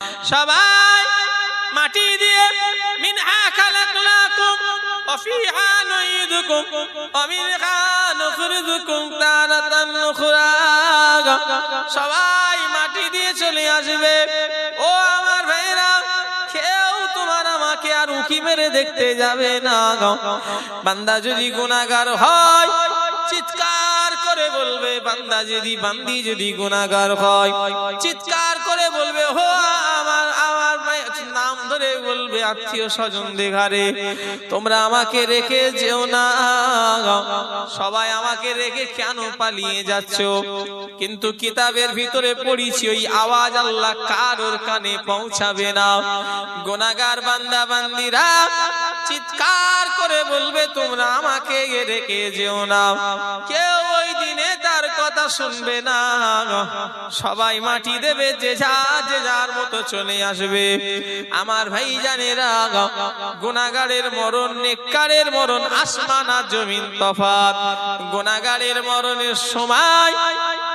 সবাই মাটি দিয়ে মিনহা খালাকনাকুম ওয়া ফিহা নুঈদুকুম ওয়া মিনহা নুখরিজুকুম তারাতান উখরা। সবাই মাটি দিয়ে চলে আসবে। ও আমার ভাইরা, কেউ তোমার আমাকে আর উকি মেরে দেখতে যাবে না। বান্দা যদি গুনাহগার হয় চিৎকার করে বলবে, বান্দি যদি গুনাহগার হয় চিৎকার করে বলবে, হো আমার নাম ধরে বলবে, আত্মীয় স্বজন দেখারে তোমরা আমাকে রেখে যেও না। সবাই আমাকে রেখে কেন পালিয়ে যাচ্ছ? কিন্তু কিতাবের ভিতরে পড়িছি ওই আওয়াজ আল্লাহ কারোর কানে পৌঁছাবে না। গুনাহগার বান্দা বান্দিরা চিৎকার করে বলবে, তোমরা আমাকে রেখে যেও না। কেউ ওই দিনে তার কথা শুনবে না। সবাই মাটি দেবে, যে যার মতো চলে আসবে। আমার ভাই জানেরা, গুনাহগারের মরণ নেককারের মরণ আসমান আর জমিন তফাৎ। গুনাহগারের মরণের সময়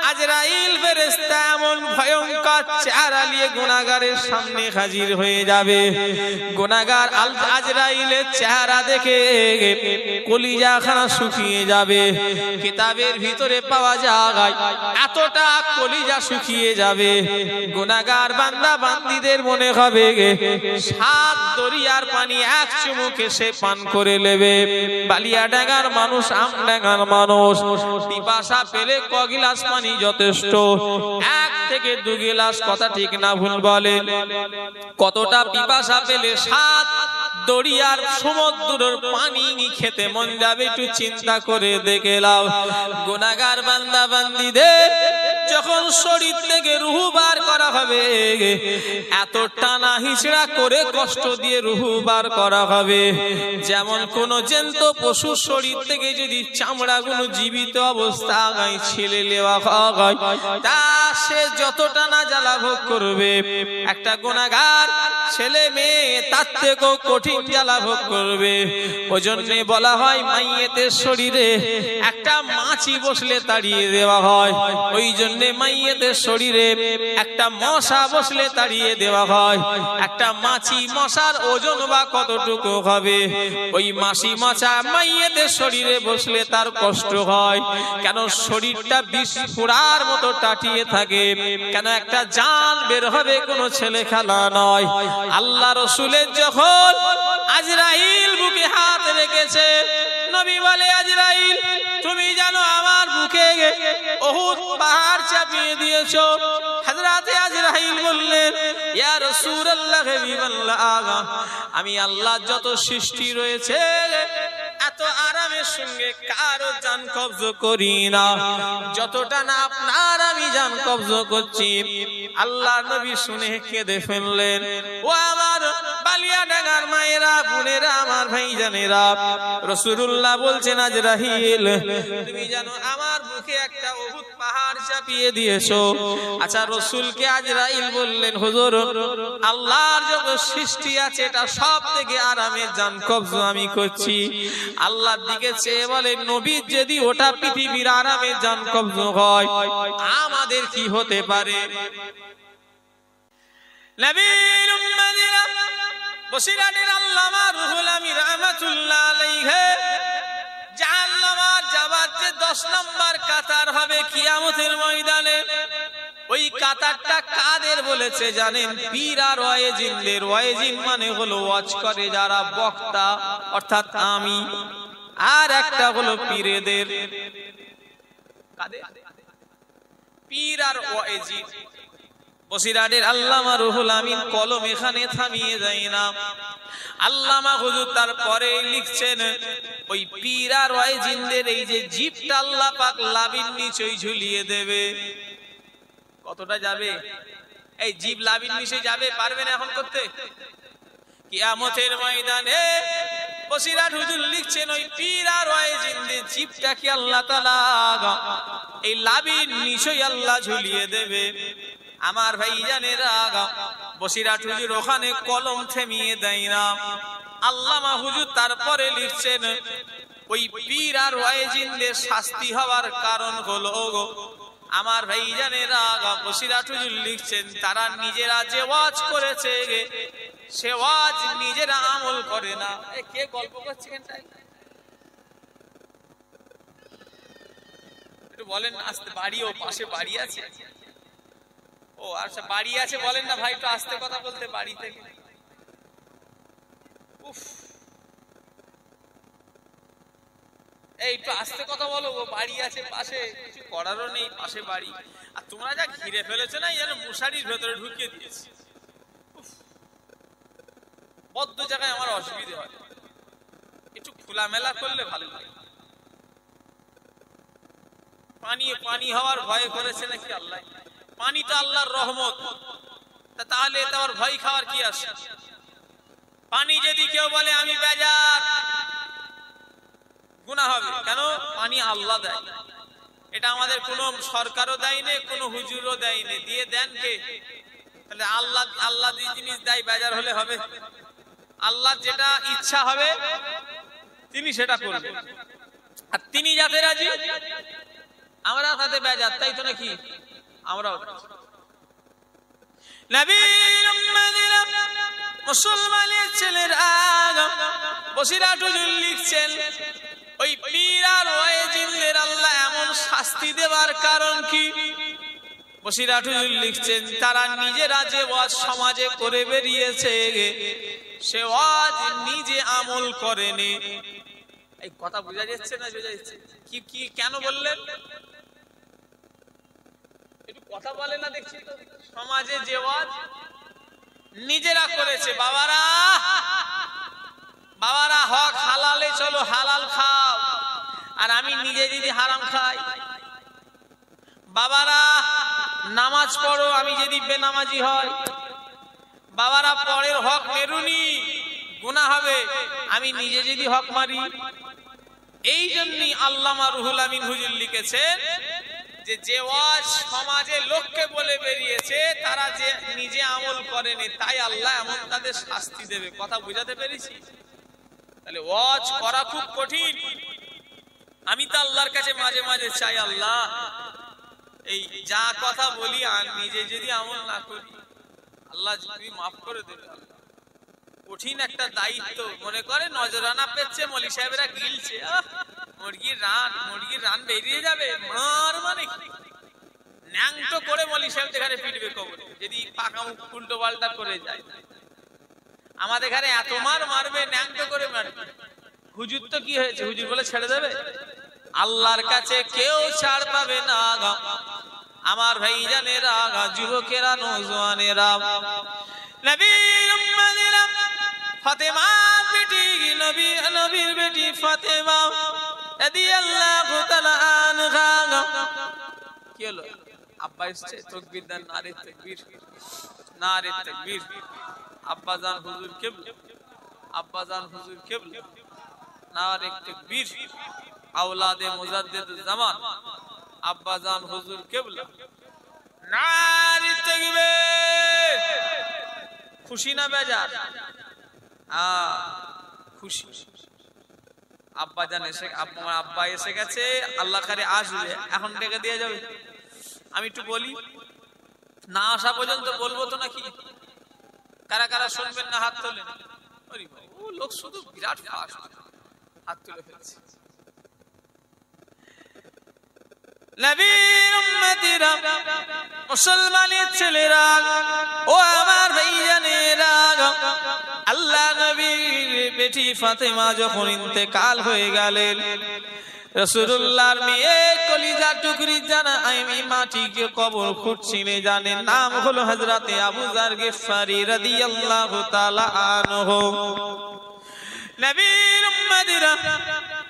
আজরাইল ফেরেশতা এমন ভয়ঙ্কর চেহারা নিয়ে গুনাহগারের সামনে হাজির হয়ে যাবে। গুনাহগার আজরাইলের চেহারা দেখে কলিজাখানা শুকিয়ে যাবে। কিতাবের ভিতরে পাওয়া যায় এতটা কলিজা শুকিয়ে যাবে। গুনাহগার বান্দা বান্দীদের মনে হবে 7 দরিয়ার পানি এক চুমুকে সে পান করে নেবে। বালিয়াডাঙ্গার মানুষ, আমডাঙ্গার মানুষ পিপাসা পেলে ক গিলাস পানি যথেষ্ট? 1 থেকে 2 গিলাস, কথা ঠিক না ভুল বলেন? কতটা পিপাসা পেলে 7 দরিয়ার সমুদ্রের পানি খেতে মন যাবে? একটু চিন্তা করে দেখে নাও। গুনাহগার বান্দা বান্দীদের যখন শরীর থেকে রূহ বার করা হবে, এত টানা হিচড়া করে কষ্ট দিয়ে রূহ বার করা হবে, যেমন কোন জ্যান্ত পশুর শরীর থেকে যদি চামড়াগুলো জীবিত অবস্থায় ছিলে নেওয়া হয়, তা সে যত টানা জ্বালা ভোগ করবে, একটা গুনাহগার ছেলে মেয়ে তার থেকেও কঠিন জ্বালা ভোগ করবে। ওই জন্য বলা হয় মাইয়েতের শরীরে একটা মাছি বসলে তাড়িয়ে দেওয়া হয়। ওই জন্য মাইয়েতের শরীরে একটা মশা বসলে তাড়িয়ে দেওয়া হয়। একটা মাছি মশার ওজন বা কতটুকু হবে? ওই মাছি মশা মাইয়েতের শরীরে বসলে তার কষ্ট হয়। কেন? শরীরটা বিষ ফোড়ার মতো টাটিয়ে থাকে। কেন? একটা জান বের হবে, কোনো ছেলে খেলা নয়। আল্লাহ রসুলের যখন আজরাইল বুকে হাত রেখেছে, নবী বলে, আজরাইল তুমি জানো আমার বুকে উহুদ পাহাড় চাপিয়ে দিয়েছো। হযরতে আজরাইল বললেন, ইয়া রাসূলুল্লাহ, আমি আল্লাহ যত সৃষ্টি রয়েছে এত আরামের সঙ্গে কারো জান কবজ করি না, যতটা না আপনার আমি জান কবজ করছি। আল্লাহ নবী শুনে কেঁদে ফেললেন। ও আমার বালিয়াডাঙ্গার মায়েরা, বোনেরা, আমার ভাইজানেরা, রাসূলুল্লাহ বলছেন, আজরাইল তুমি জানো আমার বুকে একটা উহুদ পাহাড় চাপিয়ে দিয়েছো। আচ্ছা, রাসূলকে আজরাইল বললেন, হুজুর আল্লাহর যত সৃষ্টি আছে এটা সব থেকে আরামের জান কবজ আমি করছি। আল্লাহর দিকে চেয়ে বলে, নবী যদি ওটা পৃথিবীর আরামের জান কবজ হয়, আমাদের কি হতে পারে? নবীর উম্মতিরা বসিরাটের আল্লামা রুহুল আমিন রাহমাতুল্লাহ আলাইহি জাহান্নামের যাবার যে 10 নম্বর কাতার হবে কিয়ামতের ময়দানে, ওই কাতারটা কাদের বলেছে জানেন? পীর আর ওয়াইজিনদের। ওয়াইজিন মানে হলো ওয়াজ করে যারা, বক্তা অর্থাৎ আমি। আর একটা হলো পীরেদের। কাদের? পীর আর ওয়াইজিন। বসিরাটের আল্লামা রুহুল আমিন কলম এখানে থামিয়ে যায় না। আল্লামা হুজুর তারপরে লিখছেন, ওই পীর আর ওয়াইজিনদের এই যে জিভটা আল্লাহ পাক লাবির নিচে ঝুলিয়ে দেবে। কতটা যাবে? এই জিভ লাবির নিচে যাবে, পারবেন এখন করতে? কিয়ামতের ময়দানে বসিরাট হুজুর লিখছেন, ওই পীর আর ওয়াইজিনদের জিভটাকে আল্লাহ তাআলা এই লাবির নিচে আল্লাহ ঝুলিয়ে দেবে। আমার ভাইজানেরা, বসিরাট হুজুর ওখানে কলম থেমিয়ে দেয় না। আল্লামা হুজুর তারপরে লিখছেন, ওই পীর আর ওয়াইজিনদের শাস্তি হওয়ার কারণ হলো আমার ভাইজানেরা বসিরাট হুজুর লিখছেন তারা নিজেরা যে ওয়াজ করেছে সে ওয়াজ নিজেরা আমল করে না। কে গল্প করছে একটু বলেন না, আস্তে। বাড়ি ও পাশে বাড়ি আছে? ও আচ্ছা, বাড়ি আছে বলেন না ভাই, একটু আস্তে কথা বলতে বাড়ি থেকে। উফ, এই একটু আস্তে কথা বলো। ও বাড়ি আছে পাশে, কিছু করারও নেই, পাশে বাড়ি। আর তোমরা যা ঘিরে ফেলেছো না, যেন মশারির ভেতরে ঢুকিয়ে দিয়েছে। বদ্ধ জায়গায় আমার অসুবিধা হয়, একটু খোলামেলা করলে ভালো লাগে। পানি হওয়ার ভয় করেছে নাকি আল্লাহ? পানি তো আল্লাহর রহমত, তাহলে তো আর ভয় খাওয়ার কি আছে? পানি যদি কেউ বলে আমি বেজার, গুনাহ হবে। কেন? পানি আল্লাহ দেয়, এটা আমাদের কোনো সরকারও দেয়নি, কোনো হুজুরও দেয়নি। দিয়ে দেন কে? তাহলে আল্লাহ যে জিনিস দেয় বেজার হলে হবে? আল্লাহ যেটা ইচ্ছা হবে তিনি সেটা করবেন, আর তিনি যাতে রাজি আমরা তাতে বেজার, তাই তো নাকি? আমরাও নবীর উম্মতিরা মুসলমানের ছেলেরা বসিরাট হুজুর লিখছেন ওই পীর আর ওয়াইজিনদের আল্লাহ এমন শাস্তি দেওয়ার কারণ কি? বসিরাট হুজুর লিখছেন তারা নিজেরা যে ওয়াজ সমাজে করে বেরিয়েছে সে ওয়াজ নিজে আমল করেনি। এই কথা বোঝা যাচ্ছে না? বোঝা যাচ্ছে কি? কি কেন বললেন? একটু কথা বলে না দেখছি তো। সমাজে যে ওয়াজ নিজেরা করেছে, বাবারা হক হালালে চলো, হালাল খাও, আর আমি নিজে যদি হারাম খাই। বাবারা নামাজ পড়ো, আমি যদি বেনামাজি হয়। বাবারা পরের হক মেরুনি, গুনাহ হবে, আমি নিজে যদি হক মারি। এই জন্যই আল্লামা রুহুল আমিন হুজুর লিখেছেন যে ওয়াজ সমাজে লোককে বলে বেরিয়েছে তারা যে নিজে আমল করেনি, তাই আল্লাহ এমন তাদের শাস্তি দেবে। কথা বুঝাতে পেরেছি? তাহলে ওয়াজ করা খুব কঠিন। আমি তো আল্লাহর কাছে মাঝে মাঝে চাই, আল্লাহ এই যা কথা বলি আর নিজে যদি আমল না করি, আল্লাহ যদি মাফ করে দেবে। কঠিন একটা দায়িত্ব। মনে করে নজরানা পেচ্ছে, মলি সাহেবেরা গিলছে, মুরগির রান বেরিয়ে যাবে, মার মানে ন্যাংটো করে মলি সাহেব এখানে পিটবে কবরে যদি পাকা মুখ উল্টো পাল্টা করে যায়। আমাদের এখানে এত মারবে, ন্যাংটো করে মারবে। হুজুর তো কি হয়েছে? হুজুর বলে ছেড়ে দেবে? আল্লাহর কাছে কেউ ছাড় পাবে না। আমার ভাইজানেরা, যুবকেরা, নওজওয়ানেরা, নবীর উম্মতিরা, ফাতেমার বেটি, নবীর বেটি ফাতেমা রাদিয়াল্লাহু তাআলা আনহা। কি হলো? আব্বা এসেছে, তাকবীর দেন, নারে তাকবীর, নারে তাকবীর। আব্বাজান হুজুর কিবলা, আব্বাজান হুজুর কিবলা, নারে তাকবীর। আওলাদে মুজাদ্দিদুজ জামান, আব্বাজান হুজুর কিবলা, নারে তাকবীর। খুশি না বেজার? খুশি। আব্বাজান এসে, আব্বা এসে গেছে, আল্লাহ কারে আসবে, এখন ডেকে দিয়ে যাবে। আমি একটু বলি, না আসা পর্যন্ত বলবো তো নাকি? কারা কারা শুনবেন না হাত তোলেন। ও লোক শুধু বিরাট ফাস্ট, হাত তুলে ফেলছে। নবীর উম্মতিরা, মুসলমানের ছেলেরা, ও আমার ভাইজানেরা, আল্লাহ নবীর বেটি ফাতেমা যখন ইন্তেকাল হয়ে গেলেন, রাসূলুল্লাহর মেয়ে কলিজার টুকরি জানা আমি মাটিকে কবর খুঁড়ছিলে, জানেন নাম হলো হযরতে আবু যার গিফারি রাদিয়াল্লাহু তাআলা আনহু। নবীর উম্মতিরা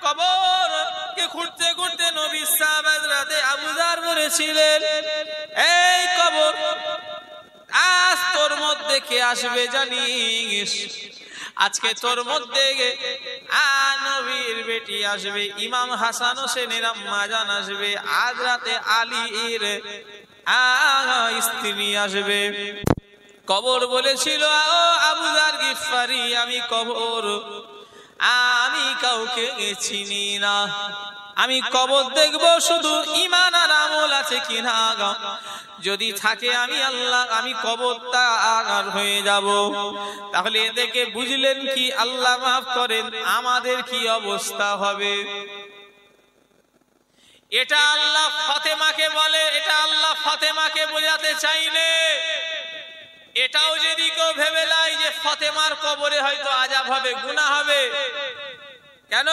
কবর কে খুঁড়তে খুঁড়তে নবী সাহাবা হযরতে আবু যার বলেছিলেন, এই কবর আজ তোর মধ্যে কে আসবে জানিস? আজকে তোর মধ্যে নবীর বেটি আসবে, ইমাম হাসান হোসেনের আম্মা জান আসবে, আজ রাতে আলীর স্ত্রী আসবে। কবর বলেছিল, আবু যার গিফারি, আমি কবর, আমি কাউকে চিনি না। আমি কবর দেখব শুধু ঈমান আর আমল আছে কিনা, যদি থাকে আমি আল্লাহ আমি কবরটা আর হয়ে যাব। তাহলে এদিকে বুঝলেন কি আল্লাহ মাফ করেন আমাদের কি অবস্থা হবে। এটা আল্লাহ ফাতেমাকে বলে, এটা আল্লাহ ফাতেমাকে বোঝাতে চাইলে এটাও যদি কেউ ভেবে লাই যে ফাতেমার কবরে হয়তো আযাব হবে, গুনাহ হবে, কেন?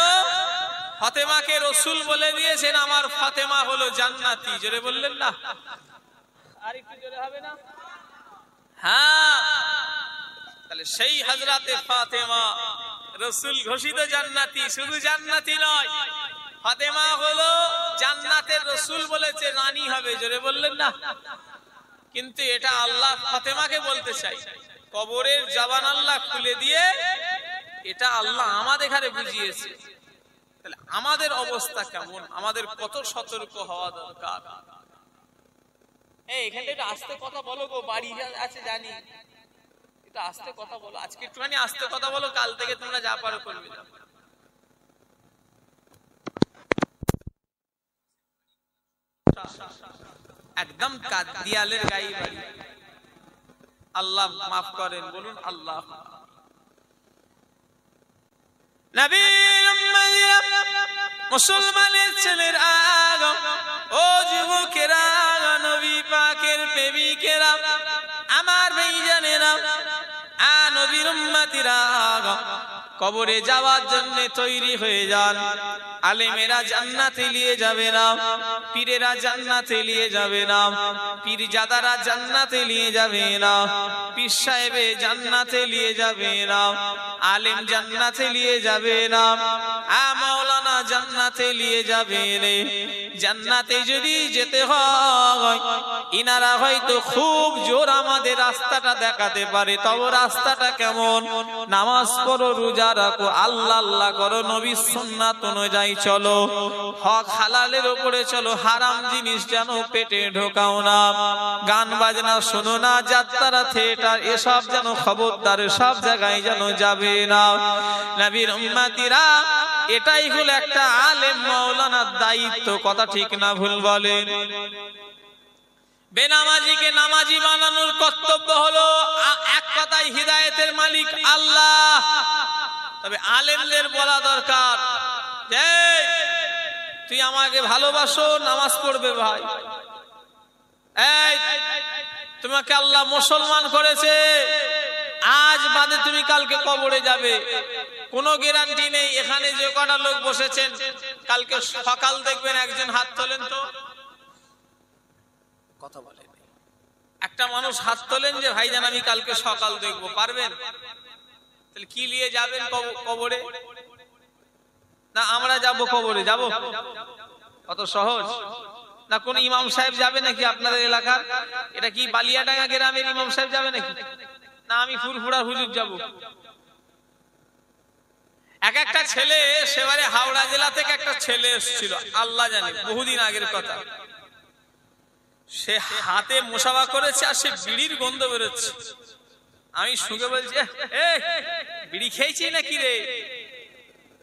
ফাতেমাকে রাসূল বলে দিয়েছেন আমার ফাতেমা হলো জান্নাতি। জোরে বললেন না? আর একটু জোরে হবে না? হ্যাঁ, তাহলে সেই হযরতে ফাতেমা রাসূল ঘোষিত জান্নাতি, শুধু জান্নাতি নয়, ফাতেমা হলো জান্নাতের রাসূল বলেছে রানী হবে। জোরে বললেন না? কিন্তু এটা আল্লাহ ফাতেমাকে বলতে চাই, কবরের জবান আল্লাহ খুলে দিয়ে এটা আল্লাহ আমাদের এখানে বুঝিয়েছে। তাহলে আমাদের অবস্থা কেমন, আমাদের কত সতর্ক হওয়া দরকার। এখানে একটু আস্তে কথা বলো গো, বাড়ি আছে জানি, একটু আস্তে কথা বলো, আজকে একটুখানি আস্তে কথা বলো, কাল থেকে তোমরা যা পারো করবে। একদম কাদিয়ালের গায়ে বাড়ি। আল্লাহ মাফ করেন, বলুন আল্লাহ। নবীর উম্মতিরা, মুসলমানের ছেলেরা, ও যুবকেরা, নবী পাকের প্রেমিকেরা, আমার ভাইজানেরা, নবীর উম্মতিরা, কবরে যাওয়ার জন্য তৈরি হয়ে যান। আলেমেরা জান্নাতে নিয়ে যাবে না, পীরেরা জান্নাতে নিয়ে যাবে না, পীরজাদারা জান্নাতে নিয়ে যাবে না, পীর সাহেবে জান্নাতে নিয়ে যাবে না, আলেম জান্নাতে নিয়ে যাবে না, মাওলানা জান্নাতে নিয়ে যাবে রে। জান্নাতে যদি যেতে হয় ইনারা হয়তো খুব জোর আমাদের রাস্তাটা দেখাতে পারে, তবে রাস্তাটা কেমন? নামাজ পড়ো, রোজা রাখো, আল্লাহ আল্লাহ করো, নবীর সুন্নাত অনুযায়ী চলো, হক হালালের উপরে চলো, হারাম জিনিস যেন পেটে ঢোকাও না, গান বাজনা শোনো না, যাত্রা থিয়েটার এসব যেন খবরদার সব জায়গায় যেন যাবে না। নবীর উম্মতিরা, এটাই হলো একটা আলেম মাওলানার দায়িত্ব। কথা ঠিক না ভুল বলেন? বেনামাজিকে নামাজি বানানোর কর্তব্য হলো এক কথায় হিদায়াতের মালিক আল্লাহ। তবে আলেমদের বলা দরকার, তুই আমাকে ভালোবাসো, নামাজ পড়বে ভাই, তোমাকে আল্লাহ মুসলমান করেছে, আজ বাদে তুমি কালকে কবরে যাবে, কোনো গ্যারান্টি নেই। এখানে যে কটা লোক বসেছেন, কালকে সকাল দেখবেন একজন হাত তোলেন তো কথা বলেন, একটা মানুষ হাত তোলেন যে ভাইজান আমি কালকে সকাল দেখবো, পারবেন? তাহলে কি নিয়ে যাবেন কবরে? না আমরা যাব কবরে? যাব? কত সহজ না? কোন ইমাম সাহেব যাবে নাকি আপনাদের এলাকার? এটা কি বালিয়াডাঙ্গা গ্রামের ইমাম সাহেব যাবে নাকি? না আমি ফুরফুরা হুজুর যাব? এক একটা ছেলে, সেবারে হাওড়া জেলা থেকে একটা ছেলে এসেছিল, আল্লাহ জানে বহুদিন আগের কথা, সে হাতে মুসাফা করেছে আর সে বিড়ির গন্ধ বেরোচ্ছে। আমি শুনে বলছি বিড়ি খেয়েছি নাকি রে?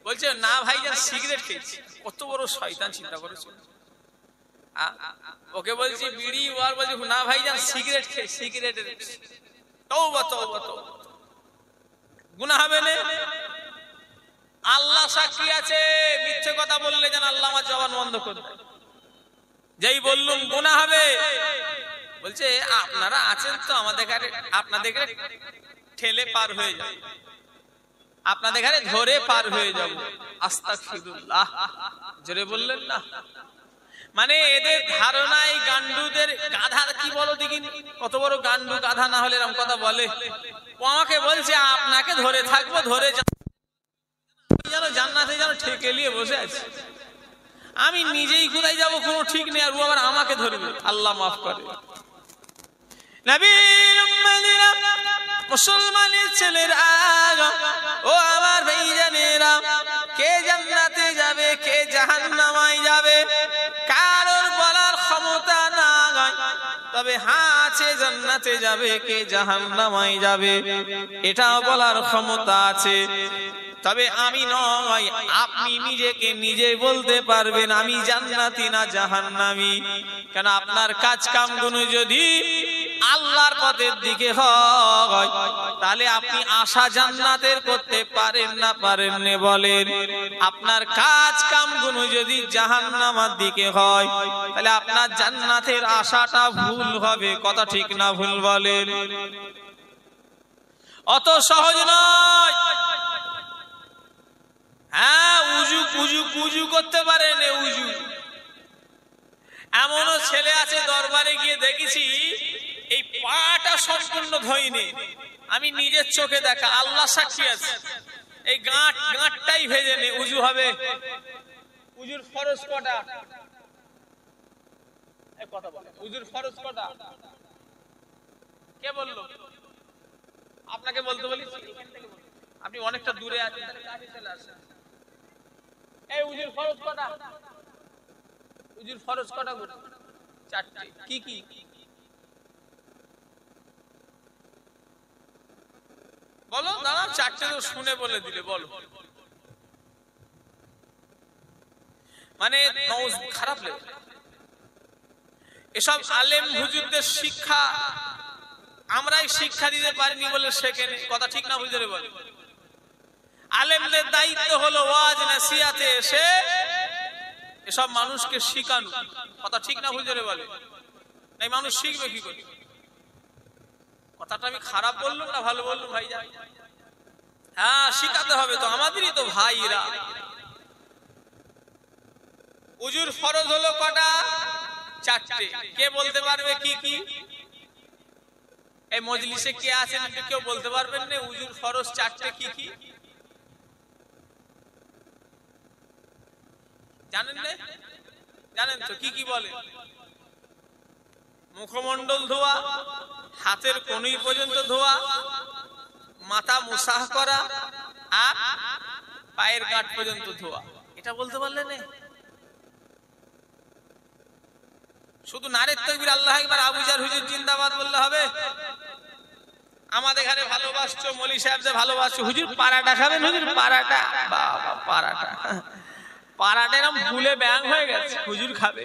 বলছে না ভাইজান সিগারেট খেয়েছি। কত বড় শয়তান, চিন্তা করেছে। ওকে বলছি বিড়ি, আর বলছে না ভাইজান সিগারেট খেয়ে, সিগারেটের তওবা তওবা তওবা, গুনাহ হবে না? আল্লাহ সাক্ষী আছে, মিথ্যে কথা বললে যেন আল্লাহ আমার জবান বন্ধ করে দেয়। যেই বললুম গুনাহ হবে, বলছে আপনারা আছেন তো আমাদের ঘরে, আপনাদের ঘরে ঠেলে পার হয়ে যায়, আপনাদের ঘরে ধরে পার হয়ে যাব। আস্তাগফিরুল্লাহ, জোরে বললেন না? মানে এদের ধারণায় গান্ডুদের, গাধা কি বলো দেখি, কত বড় গান্ডু, গাধা না হলে এরকম কথা বলে। ও আমাকে বলছে আপনাকে ধরে থাকবো, ধরে যেন জান্নাতে যেন ঠেকে নিয়ে বসে আছে। আমি নিজেই কোথায় যাব কোনো ঠিক নেই, আর ও আবার আমাকে ধরবে। আল্লাহ মাফ করে। নবীর উম্মতিরা, মুসলমানের ছেলেরা, ও আমার ভাইজানেরা, কে জান্নাতে যাবে কে জাহান্নামে যাবে কারোর বলার ক্ষমতা নাই। তবে হ্যাঁ আছে, জান্নাতে যাবে কে জাহান্নামে যাবে এটাও বলার ক্ষমতা আছে। তবে আমি নয়, আপনি নিজেকে নিজে বলতে পারবেন আমি জান্নাতি না জাহান্নামী। কেন আপনার কাজ কামগুলো যদি আল্লাহর পথের দিকে হয় তাহলে আপনি আশা জান্নাতের করতে পারেন না পারেন না বলেন? আপনার কাজ কামগুলো যদি জাহান্নামের দিকে হয় তাহলে আপনার জান্নাতের আশাটা ভুল হবে। কথা ঠিক না ভুল বলেন? অত সহজ নয়। হ্যাঁ, উজু করতে পারেন, উজু। এমনও ছেলে আছে দরবারে গিয়ে দেখেছি এই পাটা সম্পূর্ণ ধোয়নি, আমি নিজের চোখে দেখা, আল্লাহ সাক্ষী আছে, এই গাঁটটাই ভেজে নে, উজু হবে। উজুর ফরজ কটা? কথা বলে, উজুর ফরজ কটা? কে বললো? আপনাকে বলতে বলি? আপনি অনেকটা দূরে আছেন, কাছে চলে আসেন। এই উজুর ফরজ কটা? উজুর ফরজ কটা? চারটি। কি কি? বলো দাঁড়া, চারটে তো শুনে বলে দিলে, বলো। মানে খারাপ লাগে এসব আলেম হুজুরদের শিক্ষা আমরাই শিক্ষা দিতে পারিনি বলে শেখেনি। কথা ঠিক না হুজুরে বলে? আলেমদের দায়িত্ব হলো ওয়াজ নসিহতে এসে এসব মানুষকে শিখানো। কথা ঠিক না হুজুরে বলে? এই মানুষ শিখবে কি করে? কথাটা আমি খারাপ বললাম না ভালো বললাম ভাইজান? হ্যাঁ, শিখাতে হবে তো, আমাদেরই তো ভাইরা। উজুর ফরজ হলো কটা? চারটে। কে বলতে পারবে কি কি? এই মজলিসে কে আছেন কেউ বলতে পারবেন না উজুর ফরজ চারটে কি কি? জানেন না? জানেন তো কি কি বলে? মুখমণ্ডল ধোয়া, হাতের কনুই পর্যন্ত ধোয়া, মাথা মুসাহ করা, আর পায়ের গাঁট পর্যন্ত ধোয়া। এটা বলতে পারলে না? শুধু নারের তাকবীর আল্লাহু আকবার আবুজার হুজুর জিন্দাবাদ বললে হবে? আমাদের এখানে ভালোবাসছো, মলি সাহেবদের ভালোবাসছো, হুজুর পারাটা খাবেন? হুজুর পারাটা, বাবা পারাটা, পারাটা এরকম ভুলে ব্যাং হয়ে গেছে, হুজুর খাবে।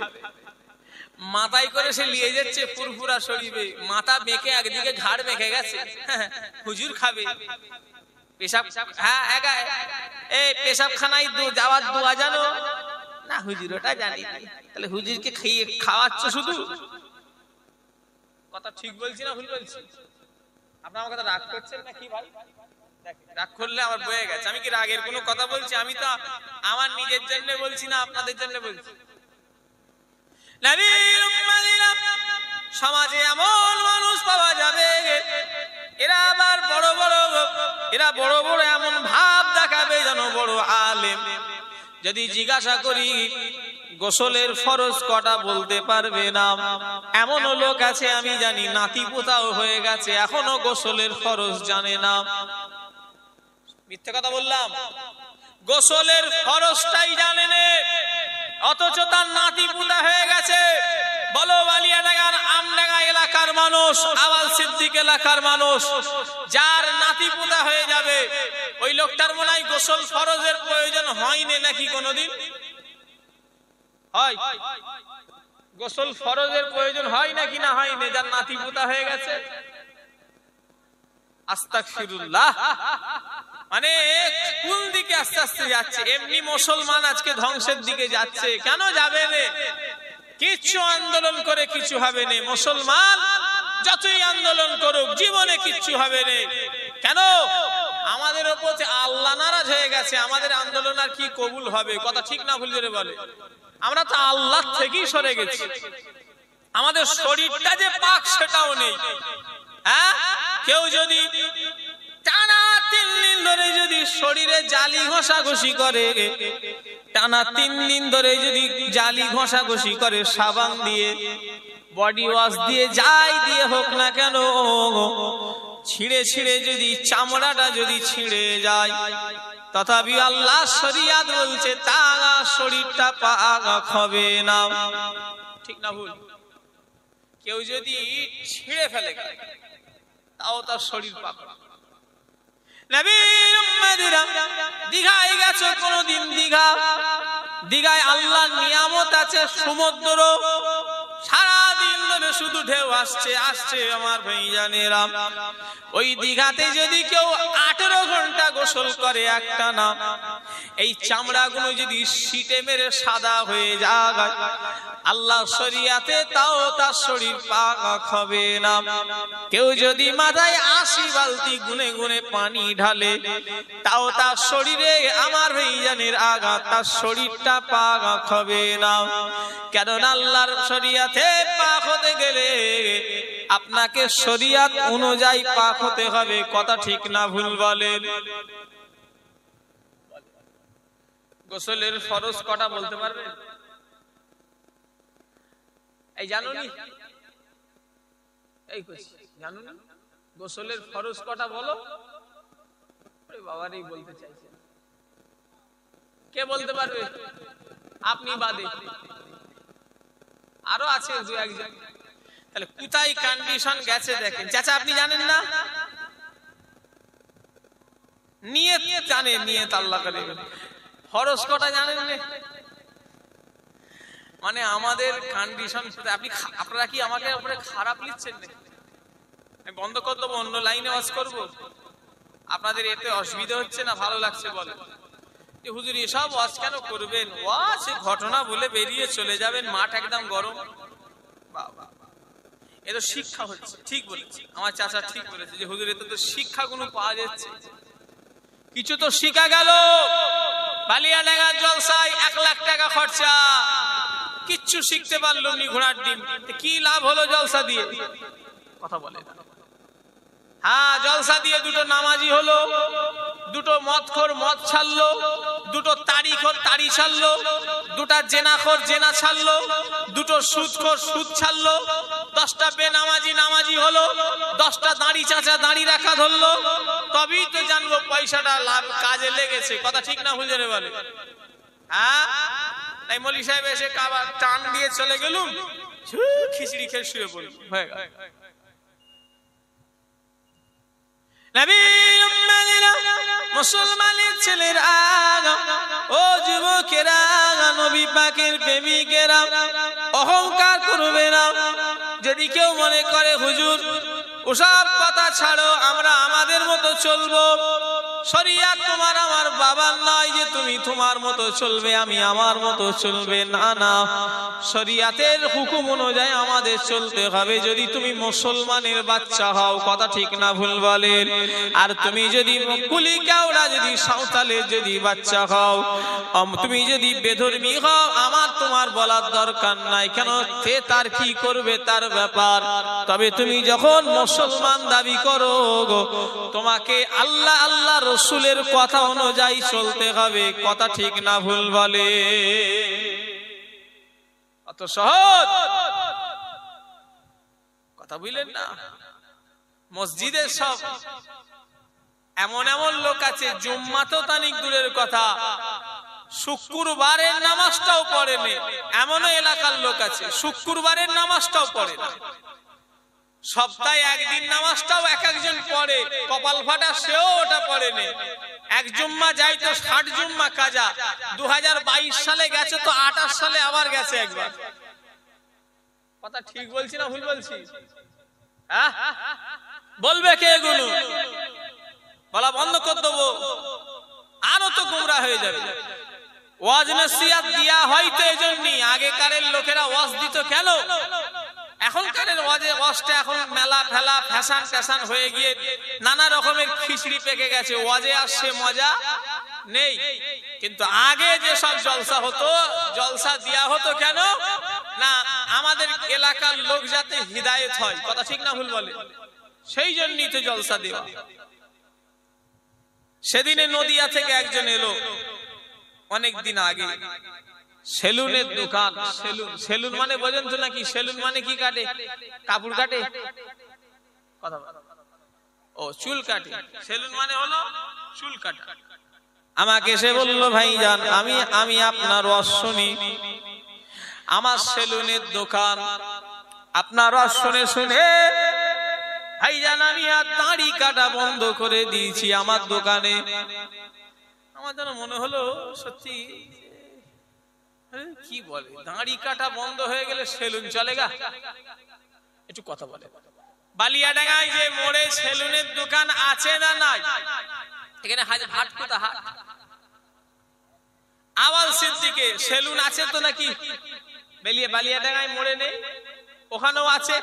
মাথায় করে সে নিয়ে যাচ্ছে ফুরফুরা শরীফে, মাথা বেঁকে একদিকে ঘাড় বেঁকে গেছে, হুজুর খাবে। পেশাব, হ্যাঁ এই পেশাবখানায় যাওয়ার দোয়া জানো না? হুজুর ওটা জানি। তাহলে হুজুরকে খাওয়াচ্ছ শুধু? কথা ঠিক বলছি না ভুল বলছি? আপনার আমার কথা রাগ করছেন না কি ভাই? রাগ করলে আমার বয়ে গেছে। আমি কি রাগের কোনো কথা বলছি? আমি তো আমার নিজের জন্য বলছি না, আপনাদের জন্য বলছি। নবীর উম্মতিরা সমাজে এমন মানুষ পাওয়া যাবে এরা আবার এরা বড় বড় এমন ভাব দেখাবে যেন বড় আলেম। যদি জিজ্ঞাসা করি গোসলের ফরজ কটা বলতে পারবে না। এমন লোক আছে আমি জানি নাতি পোতাও হয়ে গেছে এখনো গোসলের ফরজ জানে না। মিথ্যে কথা বললাম? গোসলের ফরজটাই জানে না, অথচ তার নাতি পোতা হয়ে গেছে। বলো বালিয়াডাঙ্গার আমডাঙ্গা এলাকার মানুষ, আওয়াল সিদ্দিক এলাকার মানুষ, যার নাতি পোতা হয়ে যাবে ওই লোকটার মনে হয় গোসল ফরজের প্রয়োজন হয়নি নাকি কোনোদিন? হয়? গোসল ফরজের প্রয়োজন হয় নাকি না হয়নি যার নাতি পোতা হয়ে গেছে? আস্তাগফিরুল্লাহ। মানে কোন দিকে আস্তে আস্তে যাচ্ছে? এমনি মুসলমান আজকে ধ্বংসের দিকে যাচ্ছে। কেন যাবে রে? কিচ্ছু আন্দোলন করে কিছু হবে না। মুসলমান যতই আন্দোলন করুক জীবনে কিচ্ছু হবে না। কেন? আমাদের উপর আল্লাহ নারাজ হয়ে গেছে, আমাদের আন্দোলন আর কি কবুল হবে? কথা ঠিক না ভুল করে বলে? আমরা তো আল্লাহ থেকেই সরে গেছি। আমাদের শরীরটা যে পাক সেটাও নেই। হ্যাঁ, কেউ যদি টানা 3 দিন ধরে যদি শরীরে জালি ঘষাঘষি করে, টানা 3 দিন ধরে যদি জালি ঘষাঘষি করে সাবান দিয়ে, বডি ওয়াশ দিয়ে, যাই দিয়ে হোক না কেন, ছিঁড়ে ছিঁড়ে যদি চামড়াটা যদি ছিঁড়ে যায়, তথাপি আল্লাহ শরিয়াত বলছে তার শরীরটা পাক হবে না। ঠিক না ভুল? কেউ যদি ছিঁড়ে ফেলে তাও তার শরীর পাক। নবীর উম্মতিরা দীঘায় গেছো কোনদিন? দীঘায় আল্লাহর নিয়ামত আছে, সমুদ্র সারাদিন ধরে শুধু ঢেউ আসছে আসছে। আমার ভাইজানেরা, ওই দীঘাতে যদি কেউ 18 ঘন্টা গোসল করে একটা না, এই চামড়াগুলো যদি শীতে মেরে সাদা হয়ে যায়, আল্লাহ শরিয়াতে তাও তার শরীর পাক হবে না। কেউ যদি মাথায় 80 বালতি গুনে গুনে পানি ঢালে, তাও তার শরীরে, আমার ভাইজানের আঘাত, তার শরীরটা পাক হবে না। কেননা আল্লাহর শরিয়াতে পাক হতে গেলে আপনাকে শরিয়াত অনুযায়ী পাক হতে হবে। কথা ঠিক না ভুল বলেন? গোসলের ফরজ কটা বলতে পারবেন? এই জানুনি? এই জানুন গোসলের ফরজ কটা বলো? বাবারই বলতে চাইছেন, কে বলতে পারবে? আপনি বাদে আরো আছে দু একজন। তাহলে কোথায় কন্ডিশন গেছে দেখেন। চাচা আপনি জানেন না? নিয়ত জানেন, নিয়ত আল্লাহ করে। ফরজ কটা জানেন না? মানে আমাদের কন্ডিশন, আপনারা কি আমাকে উপরে খারাপ লিখছেন না? আমি বন্ধ করে দেবো, অন্য লাইনে ওয়াজ করব? আপনাদের এতে অসুবিধা হচ্ছে না? ভালো লাগছে বলেন? যে হুজুর এসব ওয়াজ কেন করবেন? ওয়াজ ঘটনা বলে বেরিয়ে চলে যাবেন, মাঠ একদম গরম। বাবা, এ তো শিক্ষা হচ্ছে। ঠিক বলেছে আমার চাচা, ঠিক বলেছে যে হুজুর এতে তো শিক্ষাগুলো পাওয়া যাচ্ছে, কিছু তো শিখা গেল। বালিয়াডাঙ্গার জলসায় 1 লাখ টাকা খরচা, কিচ্ছু শিখতে পারলো নি। ঘোড়ার ডিম, কি লাভ হলো জলসা দিয়ে? কথা বলে। হ্যাঁ, জলসা দিয়ে 2টো নামাজি হলো, 2টো মদখোর মদ ছাড়লো, 2টো তাড়িখোর তাড়ি ছাড়লো, 2টা জেনাখোর জেনা ছাড়লো, 2টো সুদখোর সুদ ছাড়লো, 10টা বেনামাজি নামাজি হলো, 10টা দাঁড়ি চাচা দাঁড়ি রাখা ধরলো। তবেই তো জানবো পয়সাটা লাভ কাজে লেগেছে। কথা ঠিক না হুজুরে বলে? হ্যাঁ, তাই মৌলী সাহেব এসে কাবার টান দিয়ে চলে গেলুম, খিচড়ি খেয়ে শুয়ে পড়ল, হয়ে গেল। মুসলমানের ছেলেরা, ও যুবকেরা, নবী পাকের প্রেমিকেরা, অহংকার করবে না। যদি কেউ মনে করে হুজুর ওসব কথা ছাড়ো, আমরা আমাদের মতো চলবো, শরিয়াত তোমার আমার বাবার নয় যে তুমি তোমার মতো চলবে, আমি আমার মতো চলবে, না না, শরিয়াতের হুকুম অনুযায়ী আমাদের চলতে হবে। যদি তুমি মুসলমানের বাচ্চা হও, কথা ঠিক না ভুল বলেন? আর তুমি যদি কুলি কাউরা, যদি সাঁওতালের যদি বাচ্চা হও, তুমি যদি বেধর্মী হও, আমার তোমার বলার দরকার নাই, কেন সে তার কি করবে তার ব্যাপার। তবে তুমি যখন মুসলমান দাবি করো, তোমাকে আল্লাহ আল্লাহ রসুলের কথা অনুযায়ী চলতে হবে। কথা ঠিক না ভুল বলে? অত সহজ কথা বুঝলেন না? মসজিদের সব এমন এমন লোক আছে, জুম্মা তো তানিক দূরের কথা, শুক্রবারের নামাজটাও পড়ে না। এমনও এলাকার লোক আছে শুক্রবারের নামাজটাও পড়ে না, সপ্তাহে একদিন নামাজটাও এক একজন পড়ে, কপাল ফাটা সেও ওটা পড়ে না। এক জুম্মা যাই তো 60 জুম্মা কাজা। 2022 সালে গেছে তো 28 সালে আবার গেছে একবার। কথা ঠিক বলছি না ভুল বলছি? হ্যাঁ, বলবে কে এগুলো? বলা বন্ধ করে দেবো, আরো তো গোমরা হয়ে যাবে। ওয়াজ নসিহত দিয়া হয়তো এজন্যই, আগেকারের লোকেরা ওয়াজ দিত কেন? এখনকারের ওয়াজটা এখন মেলা ফেলা ফ্যাশন ট্যাশন হয়ে গিয়ে নানা রকমের খিচড়ি পেকে গেছে, ওয়াজে আসছে মজা নেই। কিন্তু আগে যে সব জলসা হতো, জলসা দেয়া হতো কেন না? আমাদের এলাকার লোক যাতে হিদায়েত হয়। কথা ঠিক না ভুল বলে? সেই জন্যই তো জলসা দেওয়া। সেদিনে নদিয়া থেকে একজন এলো অনেকদিন আগে, সেলুনের দোকান। সেলুন মানে বোঝেন তো নাকি? সেলুন মানে কি কাটে? কাপড় কাটে? কথা ও চুল কাটে। সেলুন মানে হলো চুল কাটা। আমাকে এসে বললো, ভাইজান আমি আপনার ওয়াজ শুনি, আমার সেলুনের দোকান, আপনার ওয়াজ শুনে শুনে ভাইজান আমি আর দাড়ি কাটা বন্ধ করে দিয়েছি আমার দোকানে। আমার যেন মনে হলো সত্যি কি বলে, দাড়ি কাটা বন্ধ হয়ে গেলে সেলুন চলেগা? একটু কথা বলে। বালিয়াডাঙ্গায় যে মোড়ে সেলুনের দোকান আছে না নাই? এখানে হাটকুতা হাট আওয়াল সিদ্দিকে সেলুন আছে তো নাকি? বালিয়াডাঙ্গায় মোড়ে নেই? ওখানেও আছে।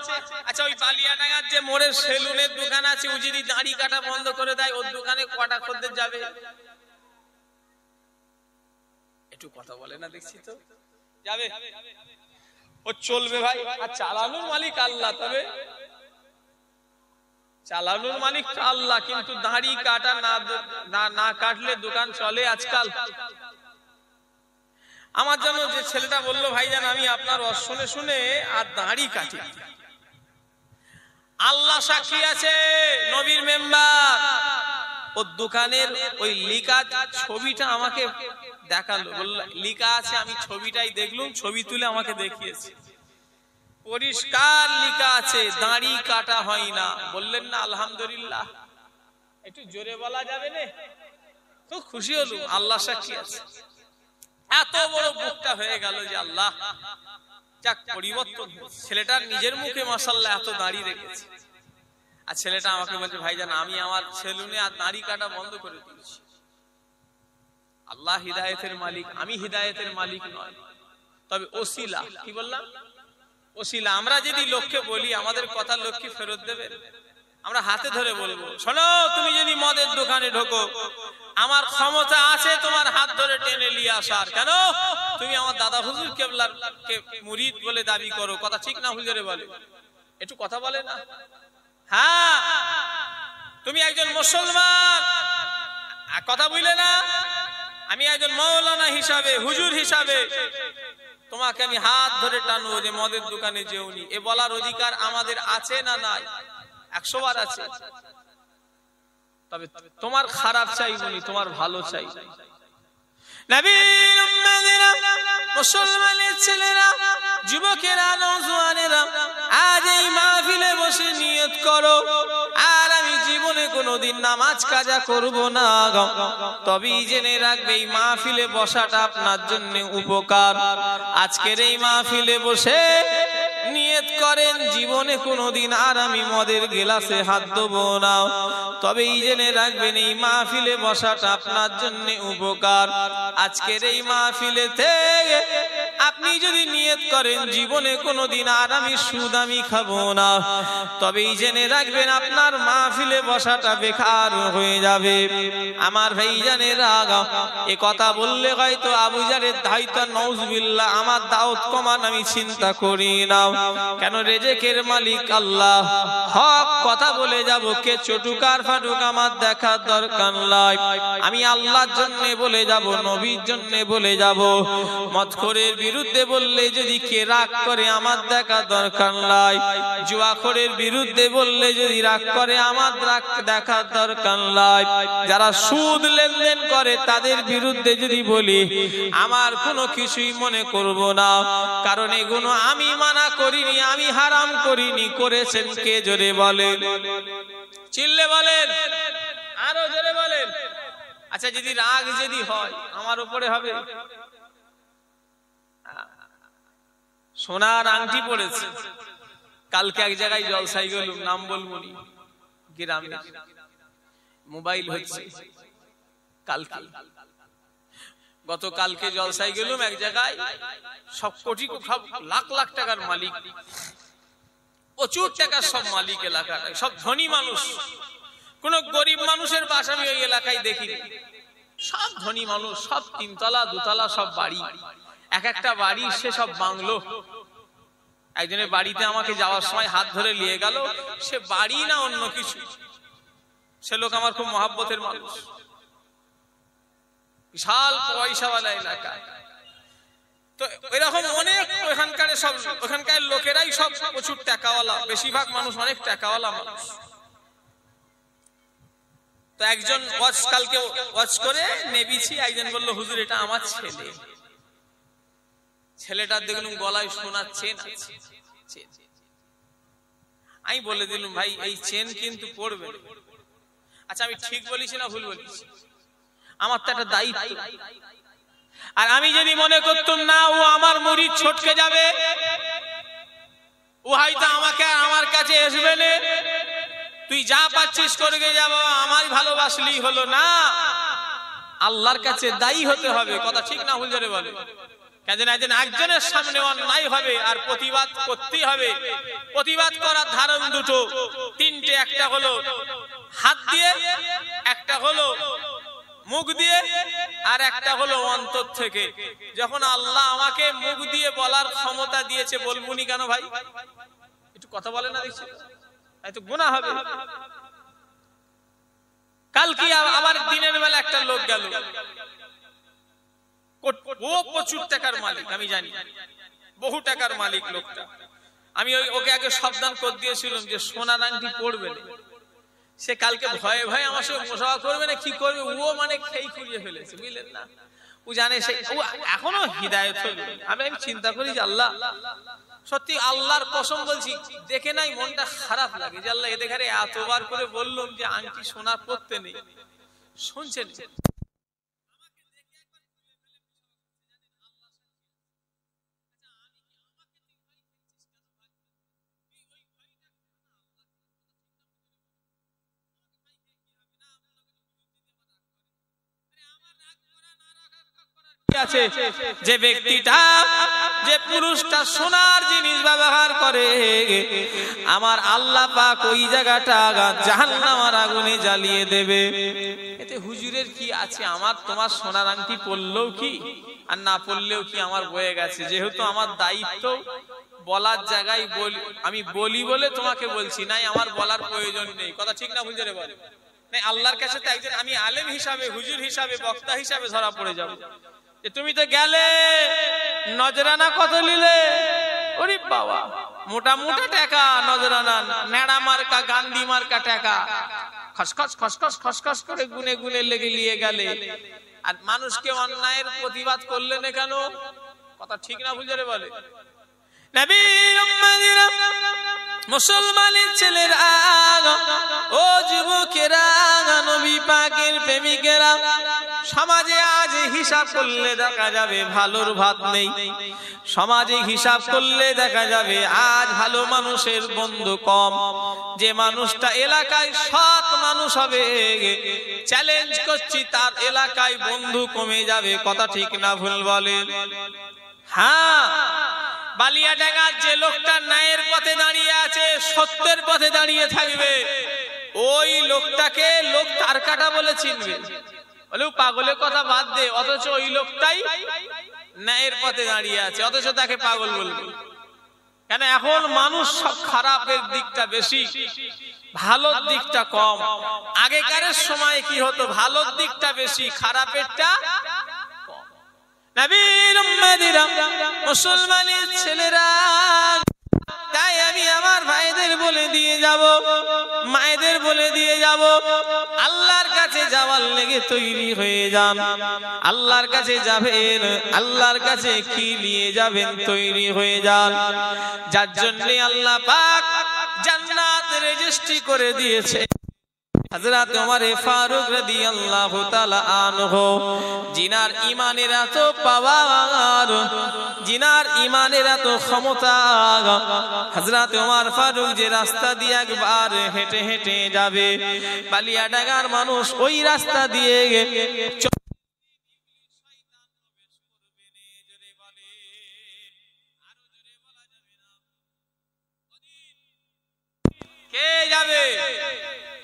আচ্ছা ওই বালিয়াডাঙ্গার যে মোড়ের সেলুনের দোকান আছে, ও যদি দাড়ি কাটা বন্ধ করে দেয়, ওর দোকানে কটা খদ্দের যাবে? একটু কথা বলে না, দেখছি তো যাবে। ও চলবে ভাই। আর চালানোর মালিক আল্লাহ, তবে চালানোর মালিক আল্লাহ, কিন্তু দাড়ি কাটা না কাটলে দোকান চলে আজকাল। আমার জন্য যে ছেলেটা বললো ভাইজান আমি আপনার শুনে শুনে আর দাড়ি কাটি, আল্লাহ সাক্ষী আছে, নবীর মেম্বার, ওর দোকানের ওই লিখা ছবিটা আমাকে দেখালো, বললো লিখা আছে, আমি ছবিটাই দেখলুম, ছবি তুলে আমাকে দেখিয়েছে, পরিষ্কার লিখা আছে দাড়ি কাটা হয় না। বললেন না আলহামদুলিল্লাহ? একটু জোরে বলা যাবে না? খুব খুশি হলুম, আল্লাহ সাক্ষী আছে। এত বড় বুকটা হয়ে গেল যে আল্লাহ যাক পরিবর্তন। ছেলেটার নিজের মুখে মাশাআল্লাহ এত দাড়ি রেখেছে, আর ছেলেটা আমাকে বলছে ভাইজান আমি আমার সেলুনে আর দাড়ি কাটা বন্ধ করে দিয়েছি। আল্লাহ হিদায়াতের মালিক, আমি হিদায়াতের মালিক নয়, তবে ওসিলা। কি বললাম? ওসিলা। আমরা যদি লোককে বলি আমাদের কথা লোক কি ফেরত দেবে? আমরা হাতে ধরে বলবো, শোনো তুমি যদি মদের দোকানে ঢোকো, আমার ক্ষমতা আছে তোমার হাত ধরে টেনে নিয়ে আসার। কেন? তুমি আমার দাদা হুজুর কেবলার কে মুরিদ বলে দাবি করো। কথা ঠিক না হুজুরে বলে? একটু কথা বলে না? হ্যাঁ, তুমি একজন মুসলমান, কথা বুঝলে না? আমি একজন মাওলানা হিসাবে, হুজুর হিসাবে তোমাকে আমি হাত ধরে টানবো যে মদের দোকানে যেওনি। এ বলার অধিকার আমাদের আছে না নাই? 100 বার আছে। তবে তোমার খারাপ চাই বলি, তোমার ভালো চাই। নবীর উম্মতেরা, মুসলমানের ছেলেরা, যুবকেরা, নওজোয়ানেরা, আজ এই মাহফিলে বসে নিয়ত করো আর আমি জীবনে কোনোদিন নামাজ কাজা করব না। তবেই জেনে রাখবে এই মাহফিলে বসাটা আপনার জন্য উপকার। আজকের এই মাহফিলে বসে নিয়ত করেন জীবনে কোনোদিন আর আমি মদের গেলাসে হাত দেবো না। তবেই জেনে রাখবেন এই মাহফিলে বসাটা আপনার জন্য উপকার। আজকের এই মাহফিলেতে আপনি যদি নিয়ত করেন জীবনে কোনোদিন আর আমি সুদ আমি খাবো না, তবেই জেনে রাখবেন আপনার মাহফিলে বসাটা বেকার হয়ে যাবে। আমার ভাইজানেরা, এ কথা বললে হয়তো আবু জারের হয়তো নাউজুবিল্লাহ আমার দাওয়াত কমান আমি চিন্তা করি না। কেন? রেজেকের মালিক আল্লাহ। হক কথা বলে যাব, কে চটুকার ফাটুক আমার দেখার দরকার নাই। আমি আল্লাহর জন্য বলে যাব, নবীর জন্য বলে যাব। মদখোরের বিরুদ্ধে বললে যদি কে রাগ করে আমার দেখার দরকার নাই। জুয়াখোরের বিরুদ্ধে বললে যদি রাগ করে আমার দেখার দরকার নাই। যারা সুদ লেনদেন করে তাদের বিরুদ্ধে যদি বলি আমার কোনো কিছুই মনে করব না, কারণ এগুলো আমি মানা করিনি, আমি হারাম করিনি। করেছেন কে? জোরে বলেন, চিল্লে বলেন, আরো জোরে বলেন। আচ্ছা যদি রাগ যদি হয় আমার উপরে হবে? সোনার আংটি পড়েছে, কালকে এক জায়গায় জলসাই গেলুম, নাম বলবো নি, গ্রামে মোবাইল হচ্ছে। কালকে গতকালকে জলসাই গেলুম এক জায়গায়, সব কোটি লাখ লাখ টাকার মালিক, প্রচুর টাকার সব মালিক, এলাকার সব ধনী মানুষ। কোন গরিব মানুষের বাসা আমি ওই এলাকায় দেখিনি। সব ধনী মানুষ, সব 3 তলা 2 তলা সব বাড়ি, এক একটা বাড়ি সে সব বাংলো। একজনের বাড়িতে আমাকে যাওয়ার সময় হাত ধরে নিয়ে গেল, সে বাড়ি না অন্য কিছু, সে লোক আমার খুব মহব্বতের মানুষ, বিশাল পয়সাওয়ালা এলাকা। তো এরকম অনেক ওখানকার সব, ওখানকার লোকেরাই সব প্রচুর টাকাওয়ালা, বেশিরভাগ মানুষ অনেক টাকাওয়ালা মানুষ। তো একজন কালকে ওয়াজ করে নেবিছি, একজন বললো হুজুর এটা আমার ছেলে। ছেলেটার দেখলাম গলায় সোনার চেন আছে। আমি বলে দিলাম ভাই এই চেন কিন্তু পড়বে। আচ্ছা আমি ঠিক বলিছি না ভুল বলিছি? আমার তো একটা দায়িত্ব। আর আমি যদি মনে করতাম না ও আমার মুরিদ ছটকে যাবে, ও হয়তো আমাকে আমার কাছে আসবে না, তুই যা পাচ্ছিস করে যাব, আমার ভালোবাসলি হলো না, আল্লাহর কাছে দায়ী হতে হবে। কথা ঠিক না ভুল জোরে বলে? একজনের সামনে অন্যায় হবে আর প্রতিবাদ করতেই হবে। প্রতিবাদ করার ধারণ দুটো তিনটে, একটা হলো হাত দিয়ে, একটা হলো মুখ দিয়ে, আর একটা হলো অন্তর থেকে। যখন আল্লাহ আমাকে মুখ দিয়ে বলার ক্ষমতা দিয়েছে, বলবুনি কেন ভাই? একটু কথা বলে না দেখছি, এত গুনাহ হবে। কালকে আবার দিনের বেলা একটা লোক গেল, ও প্রচুর টাকার মালিক, আমি জানি বহু টাকার মালিক লোকটা। আমি ওকে আগে সাবধান করে দিয়েছিলাম যে সোনার আংটি পড়বে না। সে কালকে ভয়ে ভয়ে আমার সঙ্গে মোশাওয়া করবে না, কি করবে ও মানে খেই খুঁড়িয়ে ফেলেছে, বুঝলেন না? ও জানে সে এখনো হিদায়ত হলো। আমি চিন্তা করি যে আল্লাহ, সত্যি আল্লাহর কসম বলছি, দেখে নাই মনটা খারাপ লাগে যে আল্লাহ এদের ঘরে এতবার করে বললাম যে আংটি সোনা পড়তে নেই, শুনছেন? আছে যে ব্যক্তিটা, যে পুরুষটা সোনার জিনিস ব্যবহার করে, আমার আল্লাহ পাক ওই জায়গাটা জাহান্নামের আগুনে জ্বালিয়ে দেবে। এতে হুজুরের কি আছে? আমার তোমার সোনার আংটি পড়লেও কি আর না পড়লেও কি আমার বয়ে গেছে। যেহেতু আমার দায়িত্ব বলার জায়গায় বলি, আমি বলি বলে তোমাকে বলছি, নাই আমার বলার প্রয়োজন নেই। কথা ঠিক না হুজুরে বলে? আল্লাহর কাছে তো একজন আমি আলেম হিসাবে, হুজুর হিসাবে, বক্তা হিসাবে ধরা পড়ে যাবো। তুমি তো গেলে নজরানা কত নিলে? ওরে বাবা, মোটা মোটা টাকা নজরানা, নেড়া মার্কা, গান্ধী মার্কা টাকা, খসখস খসখস খসখস করে গুনে গুনে লেগে নিয়ে গেলে। আর মানুষকে অন্যায়ের প্রতিবাদ করলে না কেন? কথা ঠিক না ভুল বলে? মুসলমানের ছেলেরা, ও যুবকেরা, নবী পাকের প্রেমিকেরা, সমাজে আজ হিসাব করলে দেখা যাবে ভালোর ভাত নেই। সমাজে হিসাব করলে দেখা যাবে আজ ভালো মানুষের বন্ধু কম। যে মানুষটা এলাকায় সৎ মানুষ হবে, চ্যালেঞ্জ করছি, তার এলাকায় বন্ধু কমে যাবে। কথা ঠিক না ভুল বলেন? হ্যাঁ, বালিয়াডাঙ্গার যে লোকটা ন্যায়ের পথে দাঁড়িয়ে আছে, সত্যের পথে দাঁড়িয়ে থাকবে, ওই লোকটাকে লোক তার কাটা বলে চিনবে। বলেও পাগলের কথা বাদ দে, অথচ ওই লোকটাই ন্যায়ের পথে দাঁড়িয়ে আছে, অথচ তাকে পাগল বলবে কেন? এখন মানুষ সব খারাপের দিকটা বেশি, ভালোর দিকটা কম। আগেকারের সময় কি হতো? ভালোর দিকটা বেশি, খারাপেরটা কম। নবীর উম্মতিরা, মুসলমানের ছেলেরা, তাই আমি আমার ভাইদের বলে দিয়ে যাব, মায়েদের বলে দিয়ে যাব, আল্লাহর কাছে যাওয়ার লেগে তৈরি হয়ে যান। আল্লাহর কাছে যাবেন, আল্লাহর কাছে কি নিয়ে যাবেন তৈরি হয়ে যান। যার জন্য আল্লাহ পাক জান্নাত রেজিস্ট্রি করে দিয়েছে। হযরত ওমর ফারুক রাদিয়াল্লাহু তাআলা আনহু, জিনার ইমানের এত পাওয়ার, জিনার ইমানের এত ক্ষমতা, হযরত ওমর ফারুক যে রাস্তা দিয়ে একবার হেঁটে হেঁটে যাবে, বালিয়াডাঙ্গার মানুষ ওই রাস্তা দিয়ে কে যাবে?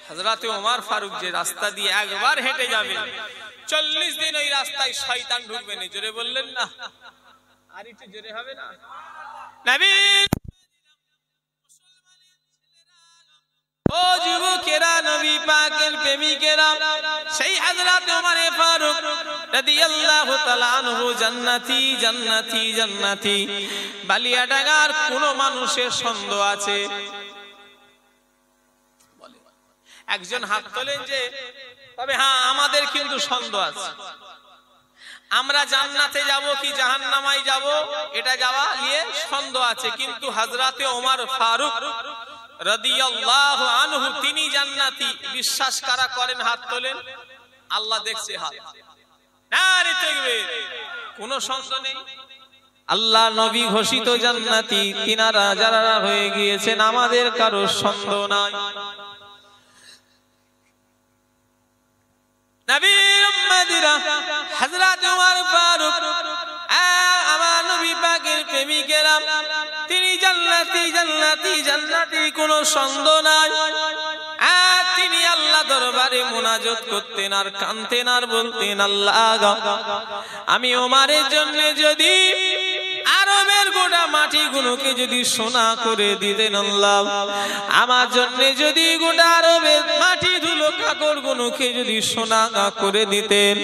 হযরত ওমর ফারুক যে রাস্তা দিয়ে একবার হেঁটে যাবে, 40 দিন ওই রাস্তায় শয়তান ঢুকবে না। জোরে বললেন না? আর একটু জোরে হবে না? নবী, ও যুবকেরা, নবী পাকের প্রেমিকেরা, সেই হযরত ওমর ফারুক রাদিয়াল্লাহু তাআলা আনহু জান্নাতি জান্নাতি জান্নাতি। বালিয়াডাঙ্গার কোন মানুষের সন্দেহ আছে? একজন হাত তোলেন যে, তবে হ্যাঁ আমাদের কিন্তু সন্দেহ আছে। আমরা জান্নাতে যাব কি জাহান্নামায় যাব, এটা যাওয়া নিয়ে সন্দেহ আছে। কিন্তু হযরতে ওমর ফারুক রাদিয়াল্লাহু আনহু তিনি জান্নাতি। বিশ্বাস কারা করেন হাত তোলেন। আল্লাহ দেখছে হাত। নারে তাকবীর, কোনো সন্দেহ নেই। আল্লাহ নবী ঘোষিত জান্নাতি, তিনারা যারা হয়ে গিয়েছেন আমাদের কারো সন্দেহ নাই। নবীর উম্মতিরা হযরত ওমর ফারুক আমার নবী পাকের প্রেমিকেরা তিনি জান্নাতি জান্নাতি জান্নাতি, কোনো সন্দেহ নাই। তিনি আল্লাহ দরবারে মুনাজাত করতেন আর কাঁদতেন আর বলতেন, আল্লাহ আমি ওমরের জন্য যদি আরবের গোটা মাটিগুলোকে যদি সোনা করে দিতেন, আল্লাহ আমার জন্য যদি গোটা আরবের মাটি ধুলো কাকড়গুলোকে যদি সোনা করে দিতেন,